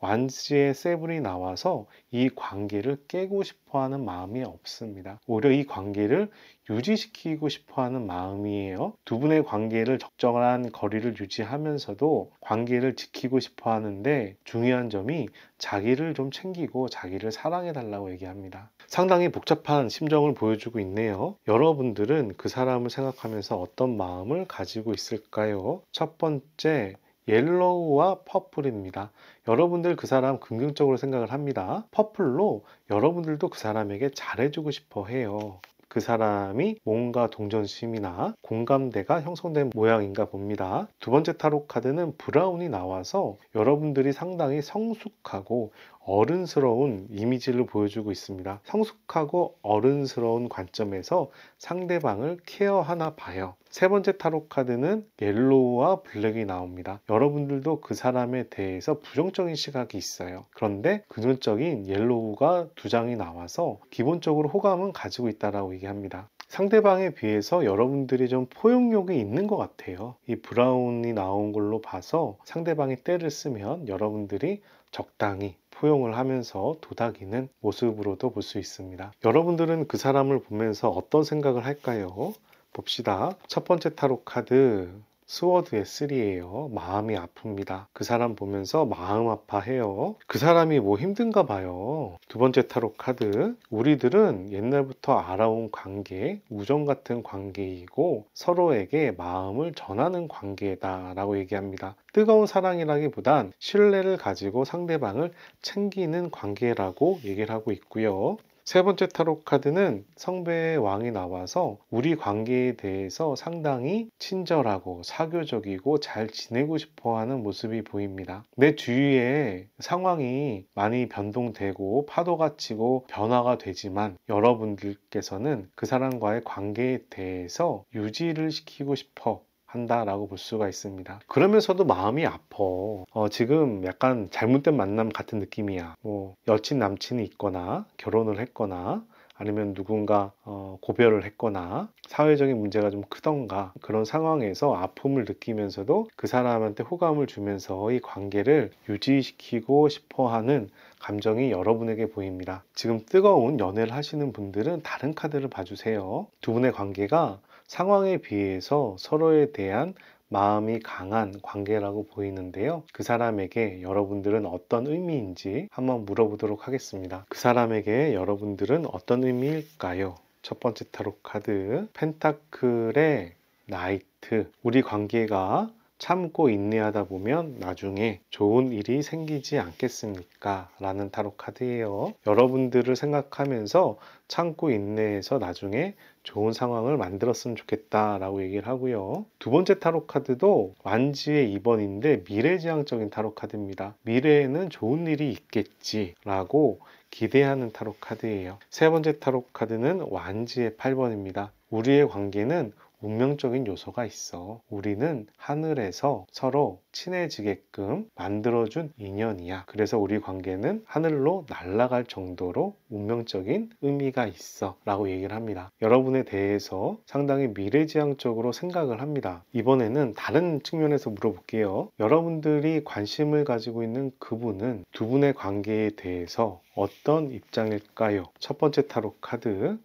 완지의 세븐이 나와서 이 관계를 깨고 싶어 하는 마음이 없습니다. 오히려 이 관계를 유지시키고 싶어 하는 마음이에요. 두 분의 관계를 적정한 거리를 유지하면서도 관계를 지키고 싶어 하는데 중요한 점이 자기를 좀 챙기고 자기를 사랑해 달라고 얘기합니다. 상당히 복잡한 심정을 보여주고 있네요. 여러분들은 그 사람을 생각하면서 어떤 마음을 가지고 있을까요? 첫 번째, 옐로우와 퍼플입니다. 여러분들 그 사람 긍정적으로 생각을 합니다. 퍼플로 여러분들도 그 사람에게 잘해주고 싶어 해요. 그 사람이 뭔가 동정심이나 공감대가 형성된 모양인가 봅니다. 두 번째 타로 카드는 브라운이 나와서 여러분들이 상당히 성숙하고 어른스러운 이미지를 보여주고 있습니다. 성숙하고 어른스러운 관점에서 상대방을 케어하나 봐요. 세 번째 타로 카드는 옐로우와 블랙이 나옵니다. 여러분들도 그 사람에 대해서 부정적인 시각이 있어요. 그런데 긍정적인 옐로우가 두 장이 나와서 기본적으로 호감은 가지고 있다고 얘기합니다. 상대방에 비해서 여러분들이 좀 포용력이 있는 것 같아요. 이 브라운이 나온 걸로 봐서 상대방이 때를 쓰면 여러분들이 적당히 포용을 하면서 도닥이는 모습으로도 볼 수 있습니다. 여러분들은 그 사람을 보면서 어떤 생각을 할까요? 봅시다. 첫 번째 타로 카드 스워드의 3예요. 마음이 아픕니다. 그 사람 보면서 마음 아파해요. 그 사람이 뭐 힘든가 봐요. 두 번째 타로 카드 우리들은 옛날부터 알아온 관계, 우정 같은 관계이고 서로에게 마음을 전하는 관계다 라고 얘기합니다. 뜨거운 사랑이라기보단 신뢰를 가지고 상대방을 챙기는 관계라고 얘기를 하고 있고요. 세 번째 타로 카드는 성배의 왕이 나와서 우리 관계에 대해서 상당히 친절하고 사교적이고 잘 지내고 싶어 하는 모습이 보입니다. 내 주위에 상황이 많이 변동되고 파도가 치고 변화가 되지만 여러분들께서는 그 사람과의 관계에 대해서 유지를 시키고 싶어 한다라고 볼 수가 있습니다. 그러면서도 마음이 아파. 지금 약간 잘못된 만남 같은 느낌이야. 뭐 여친 남친이 있거나 결혼을 했거나 아니면 누군가 고별을 했거나 사회적인 문제가 좀 크던가 그런 상황에서 아픔을 느끼면서도 그 사람한테 호감을 주면서 이 관계를 유지시키고 싶어하는 감정이 여러분에게 보입니다. 지금 뜨거운 연애를 하시는 분들은 다른 카드를 봐주세요. 두 분의 관계가 상황에 비해서 서로에 대한 마음이 강한 관계라고 보이는데요. 그 사람에게 여러분들은 어떤 의미인지 한번 물어보도록 하겠습니다. 그 사람에게 여러분들은 어떤 의미일까요? 첫 번째 타로 카드 펜타클의 나이트. 우리 관계가 참고 인내하다 보면 나중에 좋은 일이 생기지 않겠습니까? 라는 타로 카드예요. 여러분들을 생각하면서 참고 인내해서 나중에 좋은 상황을 만들었으면 좋겠다 라고 얘기를 하고요. 두 번째 타로 카드도 완지의 2번인데 미래지향적인 타로 카드입니다. 미래에는 좋은 일이 있겠지 라고 기대하는 타로 카드예요. 세 번째 타로 카드는 완지의 8번입니다. 우리의 관계는 운명적인 요소가 있어. 우리는 하늘에서 서로 친해지게끔 만들어준 인연이야. 그래서 우리 관계는 하늘로 날아갈 정도로 운명적인 의미가 있어 라고 얘기를 합니다. 여러분에 대해서 상당히 미래지향적으로 생각을 합니다. 이번에는 다른 측면에서 물어볼게요. 여러분들이 관심을 가지고 있는 그분은 두 분의 관계에 대해서 어떤 입장일까요? 첫 번째 타로 카드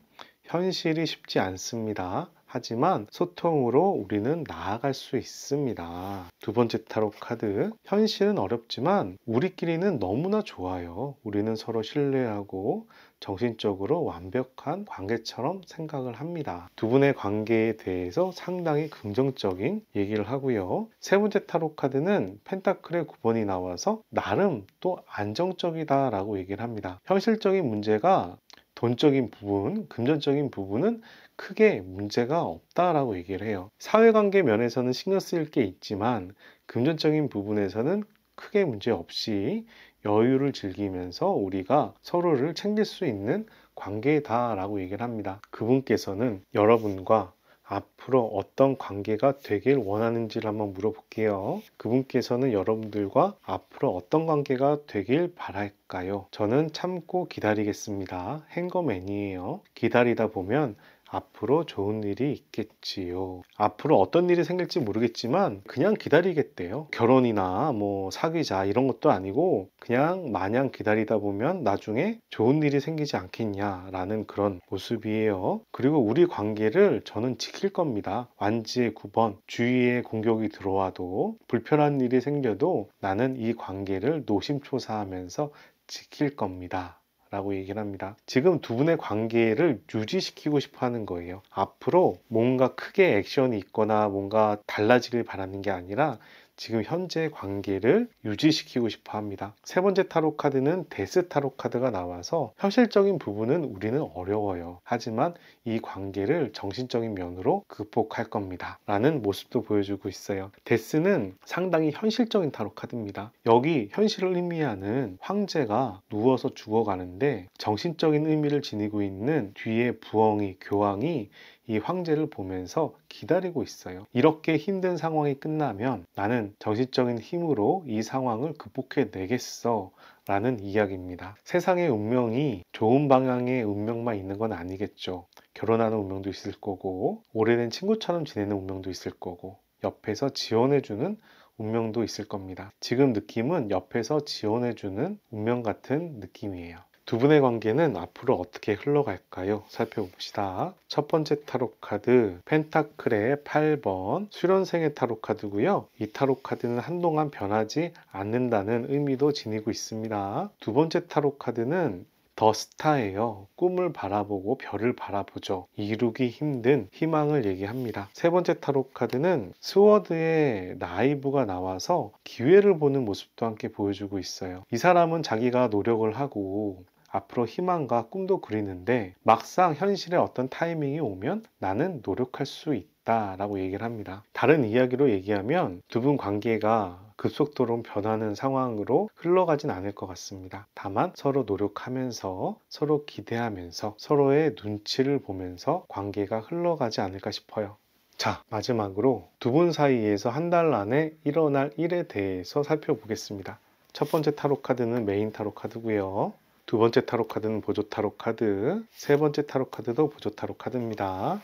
현실이 쉽지 않습니다. 하지만 소통으로 우리는 나아갈 수 있습니다. 두 번째 타로 카드 현실은 어렵지만 우리끼리는 너무나 좋아요. 우리는 서로 신뢰하고 정신적으로 완벽한 관계처럼 생각을 합니다. 두 분의 관계에 대해서 상당히 긍정적인 얘기를 하고요. 세 번째 타로 카드는 펜타클의 9번이 나와서 나름 또 안정적이다 라고 얘기를 합니다. 현실적인 문제가 돈적인 부분, 금전적인 부분은 크게 문제가 없다라고 얘기를 해요. 사회관계 면에서는 신경 쓰일 게 있지만 금전적인 부분에서는 크게 문제 없이 여유를 즐기면서 우리가 서로를 챙길 수 있는 관계다라고 얘기를 합니다. 그분께서는 여러분과 앞으로 어떤 관계가 되길 원하는지를 한번 물어볼게요. 그분께서는 여러분들과 앞으로 어떤 관계가 되길 바랄까요? 저는 참고 기다리겠습니다. 행거맨이에요. 기다리다 보면 앞으로 좋은 일이 있겠지요. 앞으로 어떤 일이 생길지 모르겠지만 그냥 기다리겠대요. 결혼이나 뭐 사귀자 이런 것도 아니고 그냥 마냥 기다리다 보면 나중에 좋은 일이 생기지 않겠냐라는 그런 모습이에요. 그리고 우리 관계를 저는 지킬 겁니다. 완지의 9번, 주위에 공격이 들어와도 불편한 일이 생겨도 나는 이 관계를 노심초사하면서 지킬 겁니다. 라고 얘기를 합니다. 지금 두 분의 관계를 유지시키고 싶어 하는 거예요. 앞으로 뭔가 크게 액션이 있거나 뭔가 달라지길 바라는 게 아니라 지금 현재 관계를 유지시키고 싶어 합니다. 세 번째 타로 카드는 데스 타로 카드가 나와서 현실적인 부분은 우리는 어려워요. 하지만 이 관계를 정신적인 면으로 극복할 겁니다. 라는 모습도 보여주고 있어요. 데스는 상당히 현실적인 타로 카드입니다. 여기 현실을 의미하는 황제가 누워서 죽어가는데 정신적인 의미를 지니고 있는 뒤에 부엉이, 교황이 이 황제를 보면서 기다리고 있어요. 이렇게 힘든 상황이 끝나면 나는 정신적인 힘으로 이 상황을 극복해 내겠어 라는 이야기입니다. 세상의 운명이 좋은 방향의 운명만 있는 건 아니겠죠. 결혼하는 운명도 있을 거고 오래된 친구처럼 지내는 운명도 있을 거고 옆에서 지원해주는 운명도 있을 겁니다. 지금 느낌은 옆에서 지원해주는 운명 같은 느낌이에요. 두 분의 관계는 앞으로 어떻게 흘러갈까요? 살펴봅시다. 첫 번째 타로 카드 펜타클의 8번 수련생의 타로 카드고요. 이 타로 카드는 한동안 변하지 않는다는 의미도 지니고 있습니다. 두 번째 타로 카드는 더 스타예요. 꿈을 바라보고 별을 바라보죠. 이루기 힘든 희망을 얘기합니다. 세 번째 타로 카드는 스워드의 나이브가 나와서 기회를 보는 모습도 함께 보여주고 있어요. 이 사람은 자기가 노력을 하고 앞으로 희망과 꿈도 그리는데 막상 현실에 어떤 타이밍이 오면 나는 노력할 수 있다 라고 얘기를 합니다. 다른 이야기로 얘기하면 두 분 관계가 급속도로 변하는 상황으로 흘러가진 않을 것 같습니다. 다만 서로 노력하면서 서로 기대하면서 서로의 눈치를 보면서 관계가 흘러가지 않을까 싶어요. 자, 마지막으로 두 분 사이에서 한 달 안에 일어날 일에 대해서 살펴보겠습니다. 첫 번째 타로 카드는 메인 타로 카드고요. 두 번째 타로 카드는 보조 타로 카드, 세 번째 타로 카드도 보조 타로 카드입니다.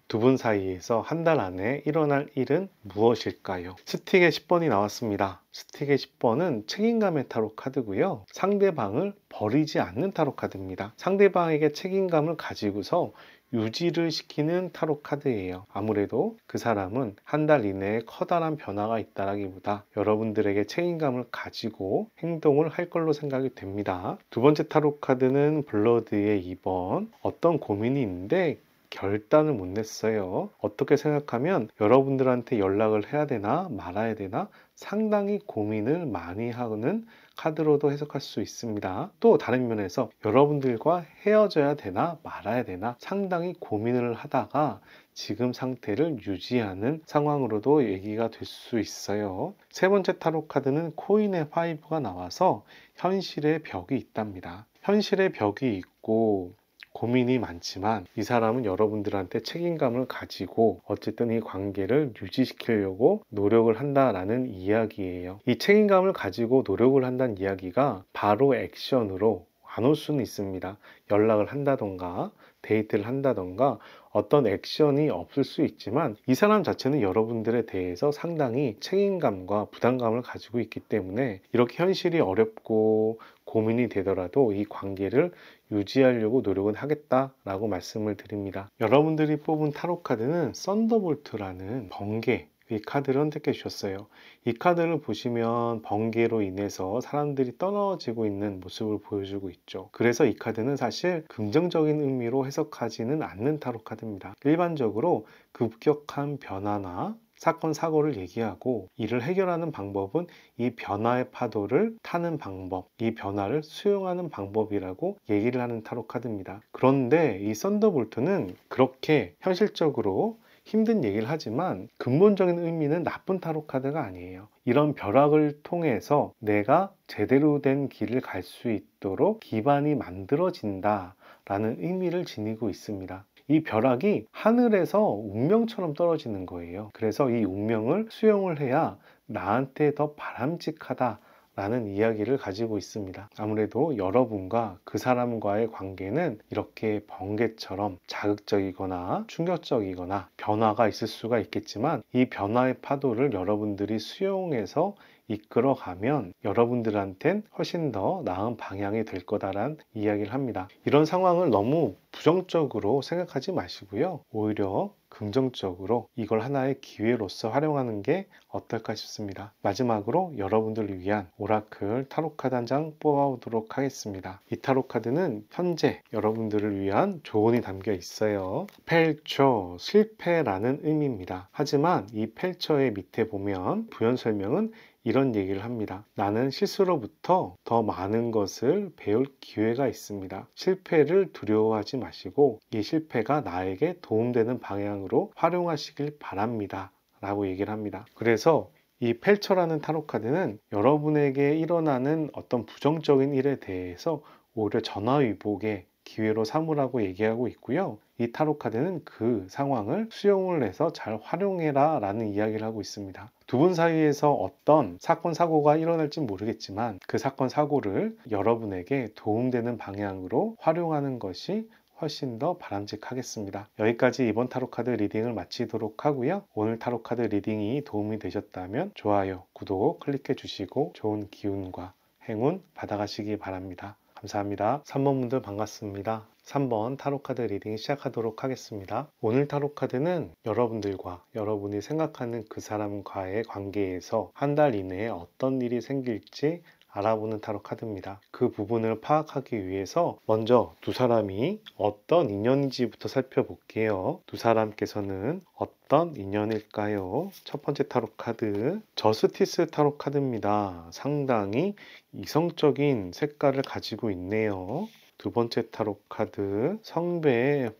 두 분 사이에서 한 달 안에 일어날 일은 무엇일까요? 스틱의 10번이 나왔습니다. 스틱의 10번은 책임감의 타로 카드고요. 상대방을 버리지 않는 타로 카드입니다. 상대방에게 책임감을 가지고서 유지를 시키는 타로 카드예요. 아무래도 그 사람은 한 달 이내에 커다란 변화가 있다라기보다 여러분들에게 책임감을 가지고 행동을 할 걸로 생각이 됩니다. 두 번째 타로 카드는 블러드의 2번. 어떤 고민이 있는데 결단을 못 냈어요. 어떻게 생각하면 여러분들한테 연락을 해야 되나 말아야 되나 상당히 고민을 많이 하는 카드로도 해석할 수 있습니다. 또 다른 면에서 여러분들과 헤어져야 되나 말아야 되나 상당히 고민을 하다가 지금 상태를 유지하는 상황으로도 얘기가 될 수 있어요. 세 번째 타로 카드는 코인의 5가 나와서 현실의 벽이 있답니다. 현실의 벽이 있고 고민이 많지만 이 사람은 여러분들한테 책임감을 가지고 어쨌든 이 관계를 유지시키려고 노력을 한다라는 이야기예요. 이 책임감을 가지고 노력을 한다는 이야기가 바로 액션으로 안 올 수는 있습니다. 연락을 한다던가 데이트를 한다던가 어떤 액션이 없을 수 있지만 이 사람 자체는 여러분들에 대해서 상당히 책임감과 부담감을 가지고 있기 때문에 이렇게 현실이 어렵고 고민이 되더라도 이 관계를 유지하려고 노력은 하겠다라고 말씀을 드립니다. 여러분들이 뽑은 타로 카드는 썬더볼트라는 번개 이 카드를 선택해 주셨어요. 이 카드를 보시면 번개로 인해서 사람들이 떨어지고 있는 모습을 보여주고 있죠. 그래서 이 카드는 사실 긍정적인 의미로 해석하지는 않는 타로 카드입니다. 일반적으로 급격한 변화나 사건 사고를 얘기하고 이를 해결하는 방법은 이 변화의 파도를 타는 방법, 이 변화를 수용하는 방법이라고 얘기를 하는 타로 카드입니다. 그런데 이 썬더볼트는 그렇게 현실적으로 힘든 얘기를 하지만 근본적인 의미는 나쁜 타로 카드가 아니에요. 이런 벼락을 통해서 내가 제대로 된 길을 갈 수 있도록 기반이 만들어진다 라는 의미를 지니고 있습니다. 이 벼락이 하늘에서 운명처럼 떨어지는 거예요. 그래서 이 운명을 수용을 해야 나한테 더 바람직하다 라는 이야기를 가지고 있습니다. 아무래도 여러분과 그 사람과의 관계는 이렇게 번개처럼 자극적이거나 충격적이거나 변화가 있을 수가 있겠지만 이 변화의 파도를 여러분들이 수용해서 이끌어가면 여러분들한텐 훨씬 더 나은 방향이 될 거다라는 이야기를 합니다. 이런 상황을 너무 부정적으로 생각하지 마시고요. 오히려 긍정적으로 이걸 하나의 기회로서 활용하는 게 어떨까 싶습니다. 마지막으로 여러분들을 위한 오라클 타로카드 한 장 뽑아보도록 하겠습니다. 이 타로카드는 현재 여러분들을 위한 조언이 담겨 있어요. 펼쳐, 실패라는 의미입니다. 하지만 이 펼쳐의 밑에 보면 부연 설명은 이런 얘기를 합니다. 나는 실수로부터 더 많은 것을 배울 기회가 있습니다. 실패를 두려워하지 마시고 이 실패가 나에게 도움되는 방향으로 활용하시길 바랍니다. 라고 얘기를 합니다. 그래서 이 펠처라는 타로카드는 여러분에게 일어나는 어떤 부정적인 일에 대해서 오히려 전화위복의 기회로 삼으라고 얘기하고 있고요. 이 타로카드는 그 상황을 수용을 해서 잘 활용해라 라는 이야기를 하고 있습니다. 두 분 사이에서 어떤 사건 사고가 일어날지 모르겠지만 그 사건 사고를 여러분에게 도움되는 방향으로 활용하는 것이 훨씬 더 바람직하겠습니다. 여기까지 이번 타로카드 리딩을 마치도록 하고요. 오늘 타로카드 리딩이 도움이 되셨다면 좋아요, 구독 클릭해 주시고 좋은 기운과 행운 받아가시기 바랍니다. 감사합니다. 3번 분들 반갑습니다. 3번 타로카드 리딩 시작하도록 하겠습니다. 오늘 타로카드는 여러분들과 여러분이 생각하는 그 사람과의 관계에서 한 달 이내에 어떤 일이 생길지 알아보는 타로카드입니다. 그 부분을 파악하기 위해서 먼저 두 사람이 어떤 인연인지부터 살펴볼게요. 두 사람께서는 어떤 인연일까요? 첫 번째 타로카드 저스티스 타로카드입니다. 상당히 이성적인 색깔을 가지고 있네요. 두 번째 타로 카드 성배의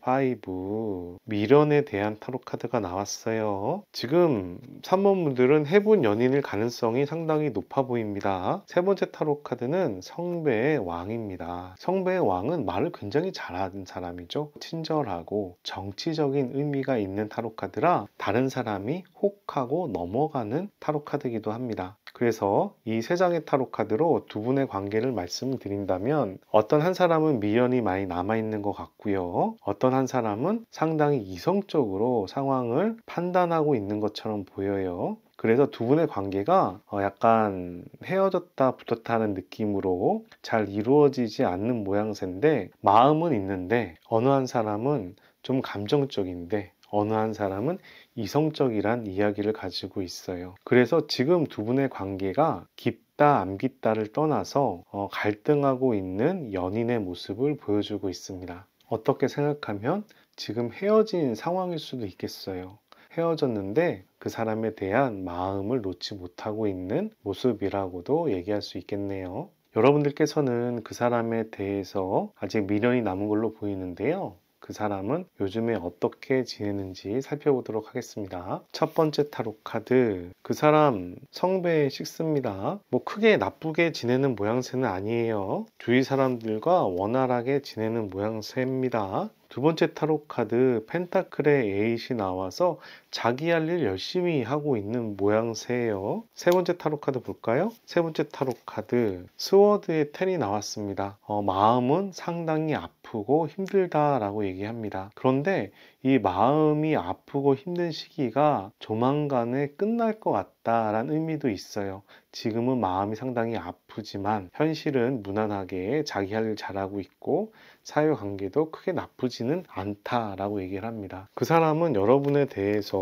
5 미련에 대한 타로 카드가 나왔어요. 지금 3번 분들은 해본 연인일 가능성이 상당히 높아 보입니다. 세 번째 타로 카드는 성배의 왕입니다. 성배의 왕은 말을 굉장히 잘하는 사람이죠. 친절하고 정치적인 의미가 있는 타로 카드라 다른 사람이 혹하고 넘어가는 타로 카드이기도 합니다. 그래서 이 세 장의 타로 카드로 두 분의 관계를 말씀드린다면 어떤 한 사람은 미련이 많이 남아있는 것 같고요. 어떤 한 사람은 상당히 이성적으로 상황을 판단하고 있는 것처럼 보여요. 그래서 두 분의 관계가 약간 헤어졌다 붙었다 하는 느낌으로 잘 이루어지지 않는 모양새인데 마음은 있는데 어느 한 사람은 좀 감정적인데 어느 한 사람은 이성적이란 이야기를 가지고 있어요. 그래서 지금 두 분의 관계가 깊다 안 깊다를 떠나서 갈등하고 있는 연인의 모습을 보여주고 있습니다. 어떻게 생각하면 지금 헤어진 상황일 수도 있겠어요. 헤어졌는데 그 사람에 대한 마음을 놓지 못하고 있는 모습이라고도 얘기할 수 있겠네요. 여러분들께서는 그 사람에 대해서 아직 미련이 남은 걸로 보이는데요. 그 사람은 요즘에 어떻게 지내는지 살펴보도록 하겠습니다. 첫 번째 타로 카드 그 사람 성배 식스입니다. 뭐 크게 나쁘게 지내는 모양새는 아니에요. 주위 사람들과 원활하게 지내는 모양새입니다. 두 번째 타로 카드 펜타클의 8이 나와서 자기 할 일 열심히 하고 있는 모양새예요. 세 번째 타로 카드 볼까요? 세 번째 타로 카드 스워드의 10이 나왔습니다. 마음은 상당히 아프고 힘들다라고 얘기합니다. 그런데 이 마음이 아프고 힘든 시기가 조만간에 끝날 것 같다라는 의미도 있어요. 지금은 마음이 상당히 아프지만 현실은 무난하게 자기 할 일 잘하고 있고 사회관계도 크게 나쁘지는 않다라고 얘기를 합니다. 그 사람은 여러분에 대해서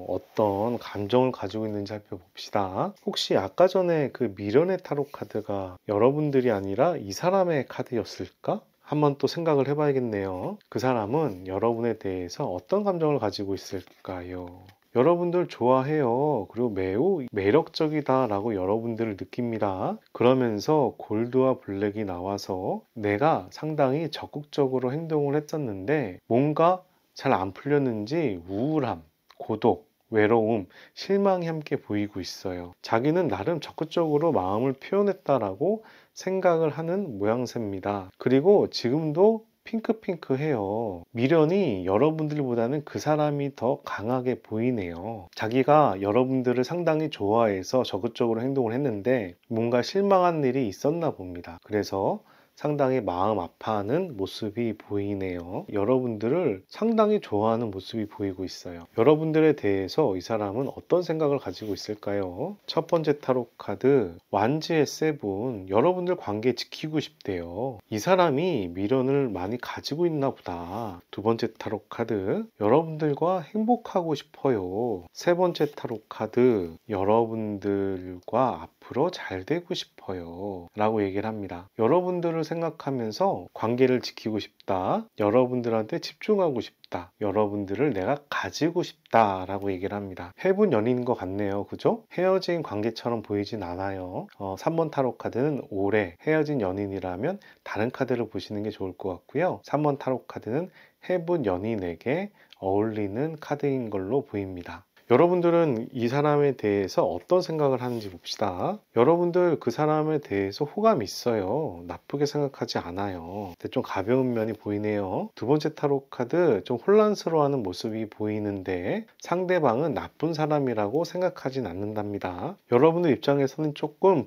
어떤 감정을 가지고 있는지 살펴봅시다. 혹시 아까 전에 그 미련의 타로 카드가 여러분들이 아니라 이 사람의 카드였을까? 한번 또 생각을 해봐야겠네요. 그 사람은 여러분에 대해서 어떤 감정을 가지고 있을까요? 여러분들 좋아해요. 그리고 매우 매력적이다 라고 여러분들을 느낍니다. 그러면서 골드와 블랙이 나와서 내가 상당히 적극적으로 행동을 했었는데 뭔가 잘 안 풀렸는지 우울함, 고독, 외로움, 실망이 함께 보이고 있어요. 자기는 나름 적극적으로 마음을 표현했다라고 생각을 하는 모양새입니다. 그리고 지금도 핑크핑크해요. 미련이 여러분들보다는 그 사람이 더 강하게 보이네요. 자기가 여러분들을 상당히 좋아해서 적극적으로 행동을 했는데 뭔가 실망한 일이 있었나 봅니다. 그래서 상당히 마음 아파하는 모습이 보이네요. 여러분들을 상당히 좋아하는 모습이 보이고 있어요. 여러분들에 대해서 이 사람은 어떤 생각을 가지고 있을까요? 첫 번째 타로 카드 완지의 세븐, 여러분들 관계 지키고 싶대요. 이 사람이 미련을 많이 가지고 있나 보다. 두 번째 타로 카드 여러분들과 행복하고 싶어요. 세 번째 타로 카드 여러분들과 앞으로 잘 되고 싶어요 라고 얘기를 합니다. 여러분들을 생각하면서 관계를 지키고 싶다, 여러분들한테 집중하고 싶다, 여러분들을 내가 가지고 싶다 라고 얘기를 합니다. 해본 연인인 것 같네요. 그죠? 헤어진 관계처럼 보이진 않아요. 3번 타로 카드는 올해 헤어진 연인이라면 다른 카드를 보시는 게 좋을 것 같고요. 3번 타로 카드는 해본 연인에게 어울리는 카드인 걸로 보입니다. 여러분들은 이 사람에 대해서 어떤 생각을 하는지 봅시다. 여러분들 그 사람에 대해서 호감이 있어요. 나쁘게 생각하지 않아요. 근데 좀 가벼운 면이 보이네요. 두 번째 타로 카드 좀 혼란스러워하는 모습이 보이는데 상대방은 나쁜 사람이라고 생각하진 않는답니다. 여러분들 입장에서는 조금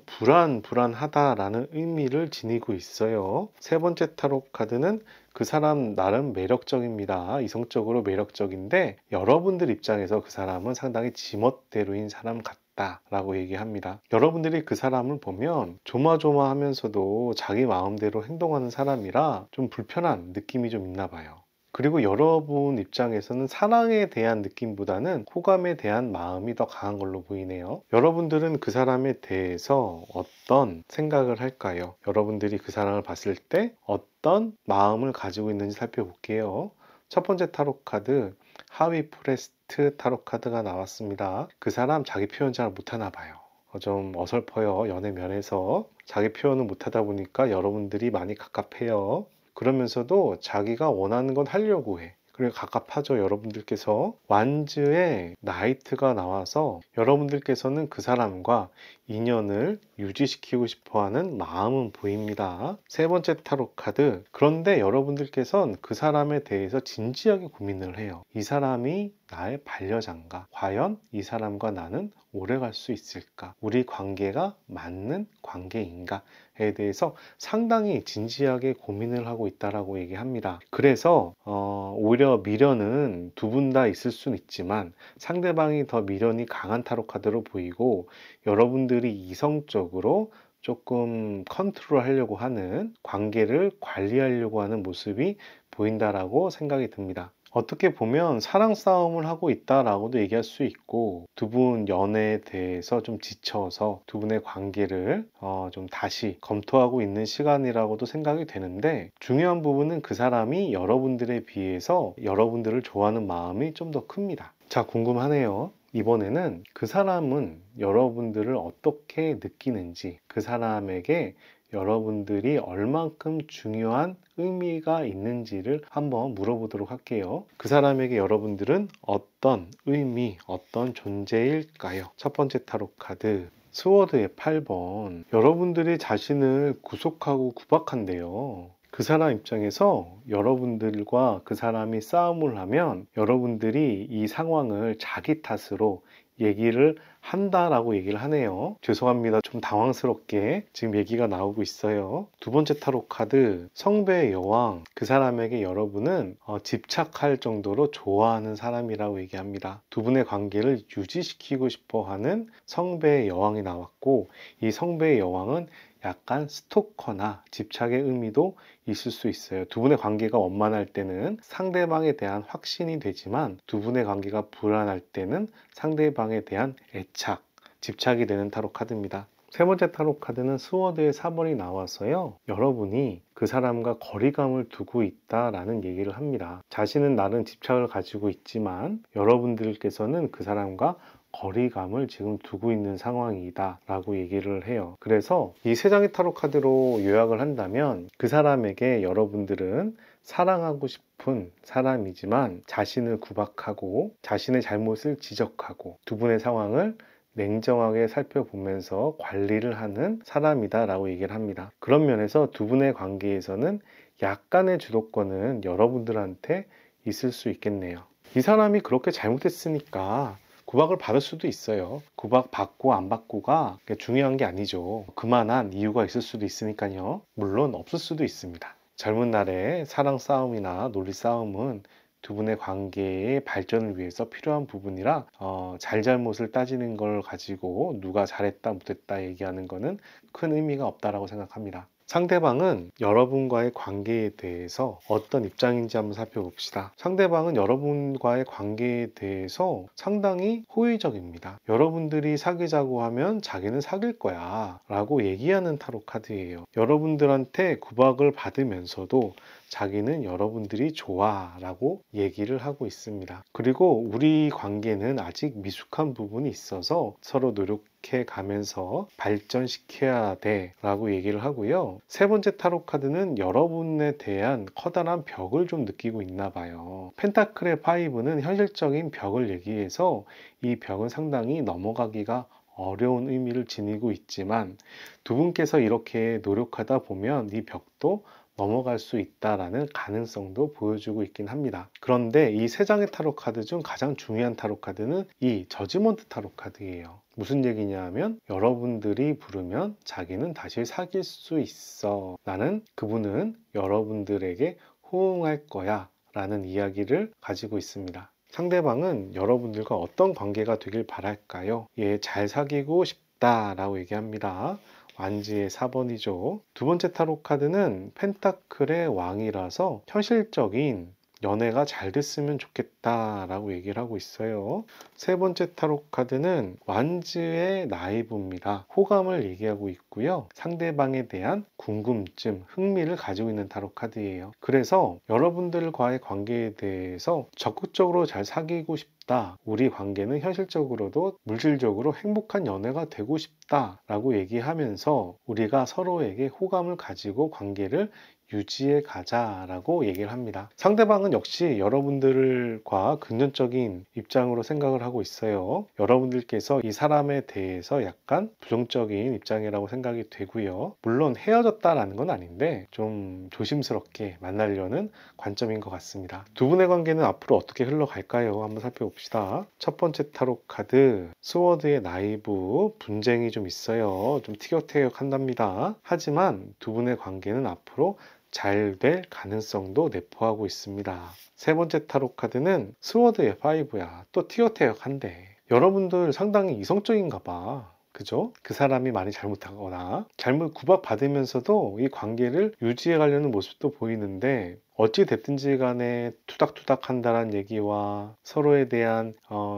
불안하다라는 의미를 지니고 있어요. 세 번째 타로 카드는 그 사람 나름 매력적입니다. 이성적으로 매력적인데 여러분들 입장에서 그 사람은 상당히 지멋대로인 사람 같다라고 얘기합니다. 여러분들이 그 사람을 보면 조마조마하면서도 자기 마음대로 행동하는 사람이라 좀 불편한 느낌이 좀 있나 봐요. 그리고 여러분 입장에서는 사랑에 대한 느낌보다는 호감에 대한 마음이 더 강한 걸로 보이네요. 여러분들은 그 사람에 대해서 어떤 생각을 할까요? 여러분들이 그 사람을 봤을 때 어떤 마음을 가지고 있는지 살펴볼게요. 첫 번째 타로 카드 하위 프레스트 타로 카드가 나왔습니다. 그 사람 자기 표현 잘 못하나 봐요. 좀 어설퍼요. 연애 면에서 자기 표현을 못하다 보니까 여러분들이 많이 갑갑해요. 그러면서도 자기가 원하는 건 하려고 해. 그리고 갑갑하죠. 여러분들께서 완즈의 나이트가 나와서 여러분들께서는 그 사람과 인연을 유지시키고 싶어하는 마음은 보입니다. 세 번째 타로 카드 그런데 여러분들께서는 그 사람에 대해서 진지하게 고민을 해요. 이 사람이 나의 반려자인가? 과연 이 사람과 나는 오래 갈 수 있을까? 우리 관계가 맞는 관계인가? 에 대해서 상당히 진지하게 고민을 하고 있다라고 얘기합니다. 그래서 오히려 미련은 두 분 다 있을 수는 있지만 상대방이 더 미련이 강한 타로 카드로 보이고 여러분들이 이성적으로 조금 컨트롤 하려고 하는 관계를 관리하려고 하는 모습이 보인다라고 생각이 듭니다. 어떻게 보면 사랑 싸움을 하고 있다라고도 얘기할 수 있고 두 분 연애에 대해서 좀 지쳐서 두 분의 관계를 좀 다시 검토하고 있는 시간이라고도 생각이 되는데 중요한 부분은 그 사람이 여러분들에 비해서 여러분들을 좋아하는 마음이 좀 더 큽니다. 자, 궁금하네요. 이번에는 그 사람은 여러분들을 어떻게 느끼는지 그 사람에게 여러분들이 얼만큼 중요한 의미가 있는지를 한번 물어보도록 할게요. 그 사람에게 여러분들은 어떤 의미, 어떤 존재일까요? 첫 번째 타로 카드 스워드의 8번 여러분들이 자신을 구속하고 구박한대요. 그 사람 입장에서 여러분들과 그 사람이 싸움을 하면 여러분들이 이 상황을 자기 탓으로 얘기를 한다라고 얘기를 하네요. 죄송합니다. 좀 당황스럽게 지금 얘기가 나오고 있어요. 두 번째 타로 카드 성배의 여왕 그 사람에게 여러분은 집착할 정도로 좋아하는 사람이라고 얘기합니다. 두 분의 관계를 유지시키고 싶어하는 성배의 여왕이 나왔고 이 성배의 여왕은 약간 스토커나 집착의 의미도 있을 수 있어요. 두 분의 관계가 원만할 때는 상대방에 대한 확신이 되지만 두 분의 관계가 불안할 때는 상대방에 대한 애착, 집착이 되는 타로 카드입니다. 세 번째 타로 카드는 스워드의 4번이 나와서요. 여러분이 그 사람과 거리감을 두고 있다라는 얘기를 합니다. 자신은 나름 집착을 가지고 있지만 여러분들께서는 그 사람과 거리감을 지금 두고 있는 상황이다 라고 얘기를 해요. 그래서 이 세 장의 타로 카드로 요약을 한다면 그 사람에게 여러분들은 사랑하고 싶은 사람이지만 자신을 구박하고 자신의 잘못을 지적하고 두 분의 상황을 냉정하게 살펴보면서 관리를 하는 사람이다 라고 얘기를 합니다. 그런 면에서 두 분의 관계에서는 약간의 주도권은 여러분들한테 있을 수 있겠네요. 이 사람이 그렇게 잘못했으니까 구박을 받을 수도 있어요. 구박 받고 안 받고가 중요한 게 아니죠. 그만한 이유가 있을 수도 있으니까요. 물론 없을 수도 있습니다. 젊은 날의 사랑 싸움이나 논리 싸움은 두 분의 관계의 발전을 위해서 필요한 부분이라 잘잘못을 따지는 걸 가지고 누가 잘했다 못했다 얘기하는 거는 큰 의미가 없다라고 생각합니다. 상대방은 여러분과의 관계에 대해서 어떤 입장인지 한번 살펴봅시다. 상대방은 여러분과의 관계에 대해서 상당히 호의적입니다. 여러분들이 사귀자고 하면 자기는 사귈 거야 라고 얘기하는 타로 카드예요. 여러분들한테 구박을 받으면서도 자기는 여러분들이 좋아 라고 얘기를 하고 있습니다. 그리고 우리 관계는 아직 미숙한 부분이 있어서 서로 노력해 가면서 발전시켜야 돼 라고 얘기를 하고요. 세 번째 타로 카드는 여러분에 대한 커다란 벽을 좀 느끼고 있나 봐요. 펜타클의 5는 현실적인 벽을 얘기해서 이 벽은 상당히 넘어가기가 어려운 의미를 지니고 있지만 두 분께서 이렇게 노력하다 보면 이 벽도 넘어갈 수 있다라는 가능성도 보여주고 있긴 합니다. 그런데 이 세 장의 타로 카드 중 가장 중요한 타로 카드는 이 저지먼트 타로 카드예요. 무슨 얘기냐 하면 여러분들이 부르면 자기는 다시 사귈 수 있어. 나는 그분은 여러분들에게 호응할 거야 라는 이야기를 가지고 있습니다. 상대방은 여러분들과 어떤 관계가 되길 바랄까요? 예, 잘 사귀고 싶다라고 얘기합니다. 완지의 4번이죠. 두 번째 타로 카드는 펜타클의 왕이라서 현실적인 연애가 잘 됐으면 좋겠다라고 얘기를 하고 있어요. 세 번째 타로 카드는 완즈의 나이브입니다. 호감을 얘기하고 있고요. 상대방에 대한 궁금증, 흥미를 가지고 있는 타로 카드예요. 그래서 여러분들과의 관계에 대해서 적극적으로 잘 사귀고 싶다. 우리 관계는 현실적으로도 물질적으로 행복한 연애가 되고 싶다라고 얘기하면서 우리가 서로에게 호감을 가지고 관계를 유지해 가자라고 얘기를 합니다. 상대방은 역시 여러분들과 긍정적인 입장으로 생각을 하고 있어요. 여러분들께서 이 사람에 대해서 약간 부정적인 입장이라고 생각이 되고요. 물론 헤어졌다라는 건 아닌데 좀 조심스럽게 만나려는 관점인 것 같습니다. 두 분의 관계는 앞으로 어떻게 흘러갈까요? 한번 살펴봅시다. 첫 번째 타로 카드 스워드의 나이브, 분쟁이 좀 있어요. 좀 티격태격한답니다. 하지만 두 분의 관계는 앞으로 잘 될 가능성도 내포하고 있습니다. 세 번째 타로 카드는 스워드의 5야. 또 티격태격한데 여러분들 상당히 이성적인가 봐. 그죠? 그 사람이 많이 잘못하거나 잘못 구박받으면서도 이 관계를 유지해 가려는 모습도 보이는데 어찌 됐든지 간에 투닥투닥 한다는 얘기와 서로에 대한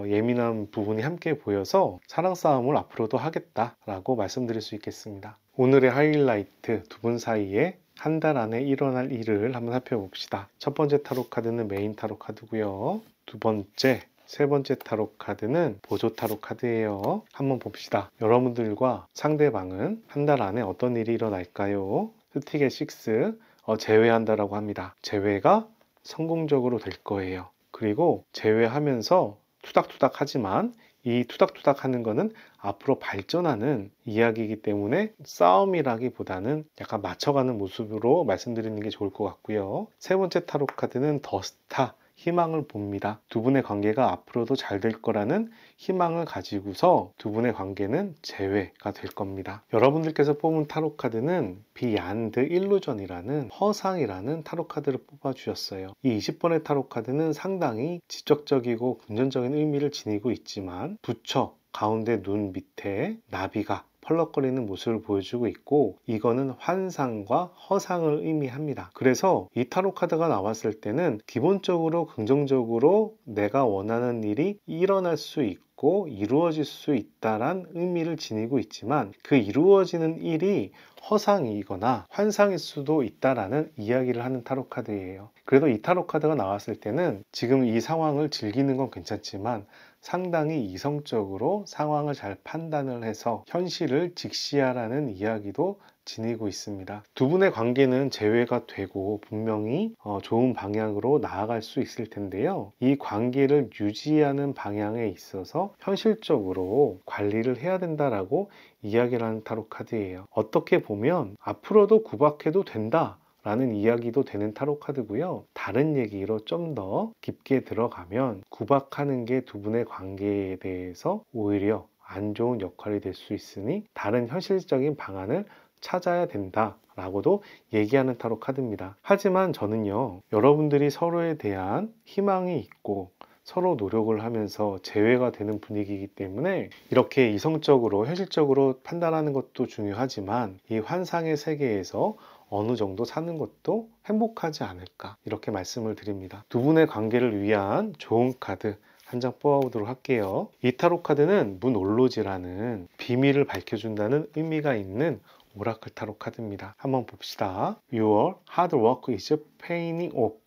예민한 부분이 함께 보여서 사랑 싸움을 앞으로도 하겠다라고 말씀드릴 수 있겠습니다. 오늘의 하이라이트, 두 분 사이에 한 달 안에 일어날 일을 한번 살펴봅시다. 첫 번째 타로 카드는 메인 타로 카드고요. 두 번째, 세 번째 타로 카드는 보조 타로 카드예요. 한번 봅시다. 여러분들과 상대방은 한 달 안에 어떤 일이 일어날까요? 스틱의 6, 제외한다라고 합니다. 제외가 성공적으로 될 거예요. 그리고 제외하면서 투닥투닥 하지만 이 투닥투닥 하는 거는 앞으로 발전하는 이야기이기 때문에 싸움이라기보다는 약간 맞춰가는 모습으로 말씀드리는 게 좋을 것 같고요. 세 번째 타로 카드는 더 스타, 희망을 봅니다. 두 분의 관계가 앞으로도 잘 될 거라는 희망을 가지고서 두 분의 관계는 재회가 될 겁니다. 여러분들께서 뽑은 타로 카드는 비얀드 일루전이라는 허상이라는 타로 카드를 뽑아주셨어요. 이 20번의 타로 카드는 상당히 지적적이고 긍정적인 의미를 지니고 있지만 부처 가운데 눈 밑에 나비가 펄럭거리는 모습을 보여주고 있고, 이거는 환상과 허상을 의미합니다. 그래서 이 타로 카드가 나왔을 때는 기본적으로 긍정적으로 내가 원하는 일이 일어날 수 있고 이루어질 수 있다란 의미를 지니고 있지만, 그 이루어지는 일이 허상이거나 환상일 수도 있다라는 이야기를 하는 타로 카드예요. 그래도 이 타로 카드가 나왔을 때는 지금 이 상황을 즐기는 건 괜찮지만 상당히 이성적으로 상황을 잘 판단을 해서 현실을 직시하라는 이야기도 지니고 있습니다. 두 분의 관계는 재회가 되고 분명히 좋은 방향으로 나아갈 수 있을 텐데요. 이 관계를 유지하는 방향에 있어서 현실적으로 관리를 해야 된다라고 이야기를 하는 타로 카드예요. 어떻게 보면 앞으로도 구박해도 된다 라는 이야기도 되는 타로 카드고요. 다른 얘기로 좀 더 깊게 들어가면 구박하는 게 두 분의 관계에 대해서 오히려 안 좋은 역할이 될 수 있으니 다른 현실적인 방안을 찾아야 된다 라고도 얘기하는 타로 카드입니다. 하지만 저는요, 여러분들이 서로에 대한 희망이 있고 서로 노력을 하면서 재회가 되는 분위기이기 때문에 이렇게 이성적으로 현실적으로 판단하는 것도 중요하지만 이 환상의 세계에서 어느 정도 사는 것도 행복하지 않을까, 이렇게 말씀을 드립니다. 두 분의 관계를 위한 좋은 카드 한 장 뽑아보도록 할게요. 이 타로 카드는 문올로지라는 비밀을 밝혀준다는 의미가 있는 오라클 타로 카드입니다. 한번 봅시다. Your hard work is paying off.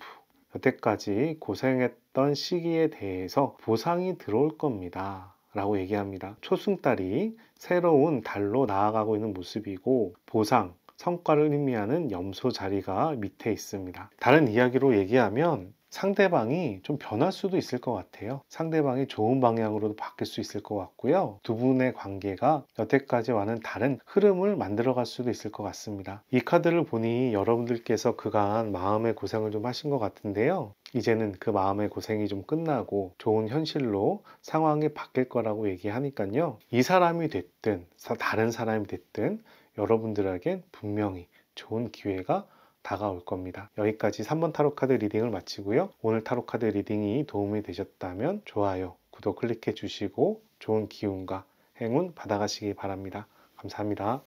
여태까지 고생했던 시기에 대해서 보상이 들어올 겁니다 라고 얘기합니다. 초승달이 새로운 달로 나아가고 있는 모습이고, 보상, 성과를 의미하는 염소 자리가 밑에 있습니다. 다른 이야기로 얘기하면 상대방이 좀 변할 수도 있을 것 같아요. 상대방이 좋은 방향으로도 바뀔 수 있을 것 같고요. 두 분의 관계가 여태까지와는 다른 흐름을 만들어갈 수도 있을 것 같습니다. 이 카드를 보니 여러분들께서 그간 마음의 고생을 좀 하신 것 같은데요. 이제는 그 마음의 고생이 좀 끝나고 좋은 현실로 상황이 바뀔 거라고 얘기하니까요. 이 사람이 됐든 다른 사람이 됐든 여러분들에겐 분명히 좋은 기회가 다가올 겁니다. 여기까지 3번 타로 카드 리딩을 마치고요. 오늘 타로 카드 리딩이 도움이 되셨다면 좋아요, 구독 클릭해 주시고 좋은 기운과 행운 받아가시기 바랍니다. 감사합니다.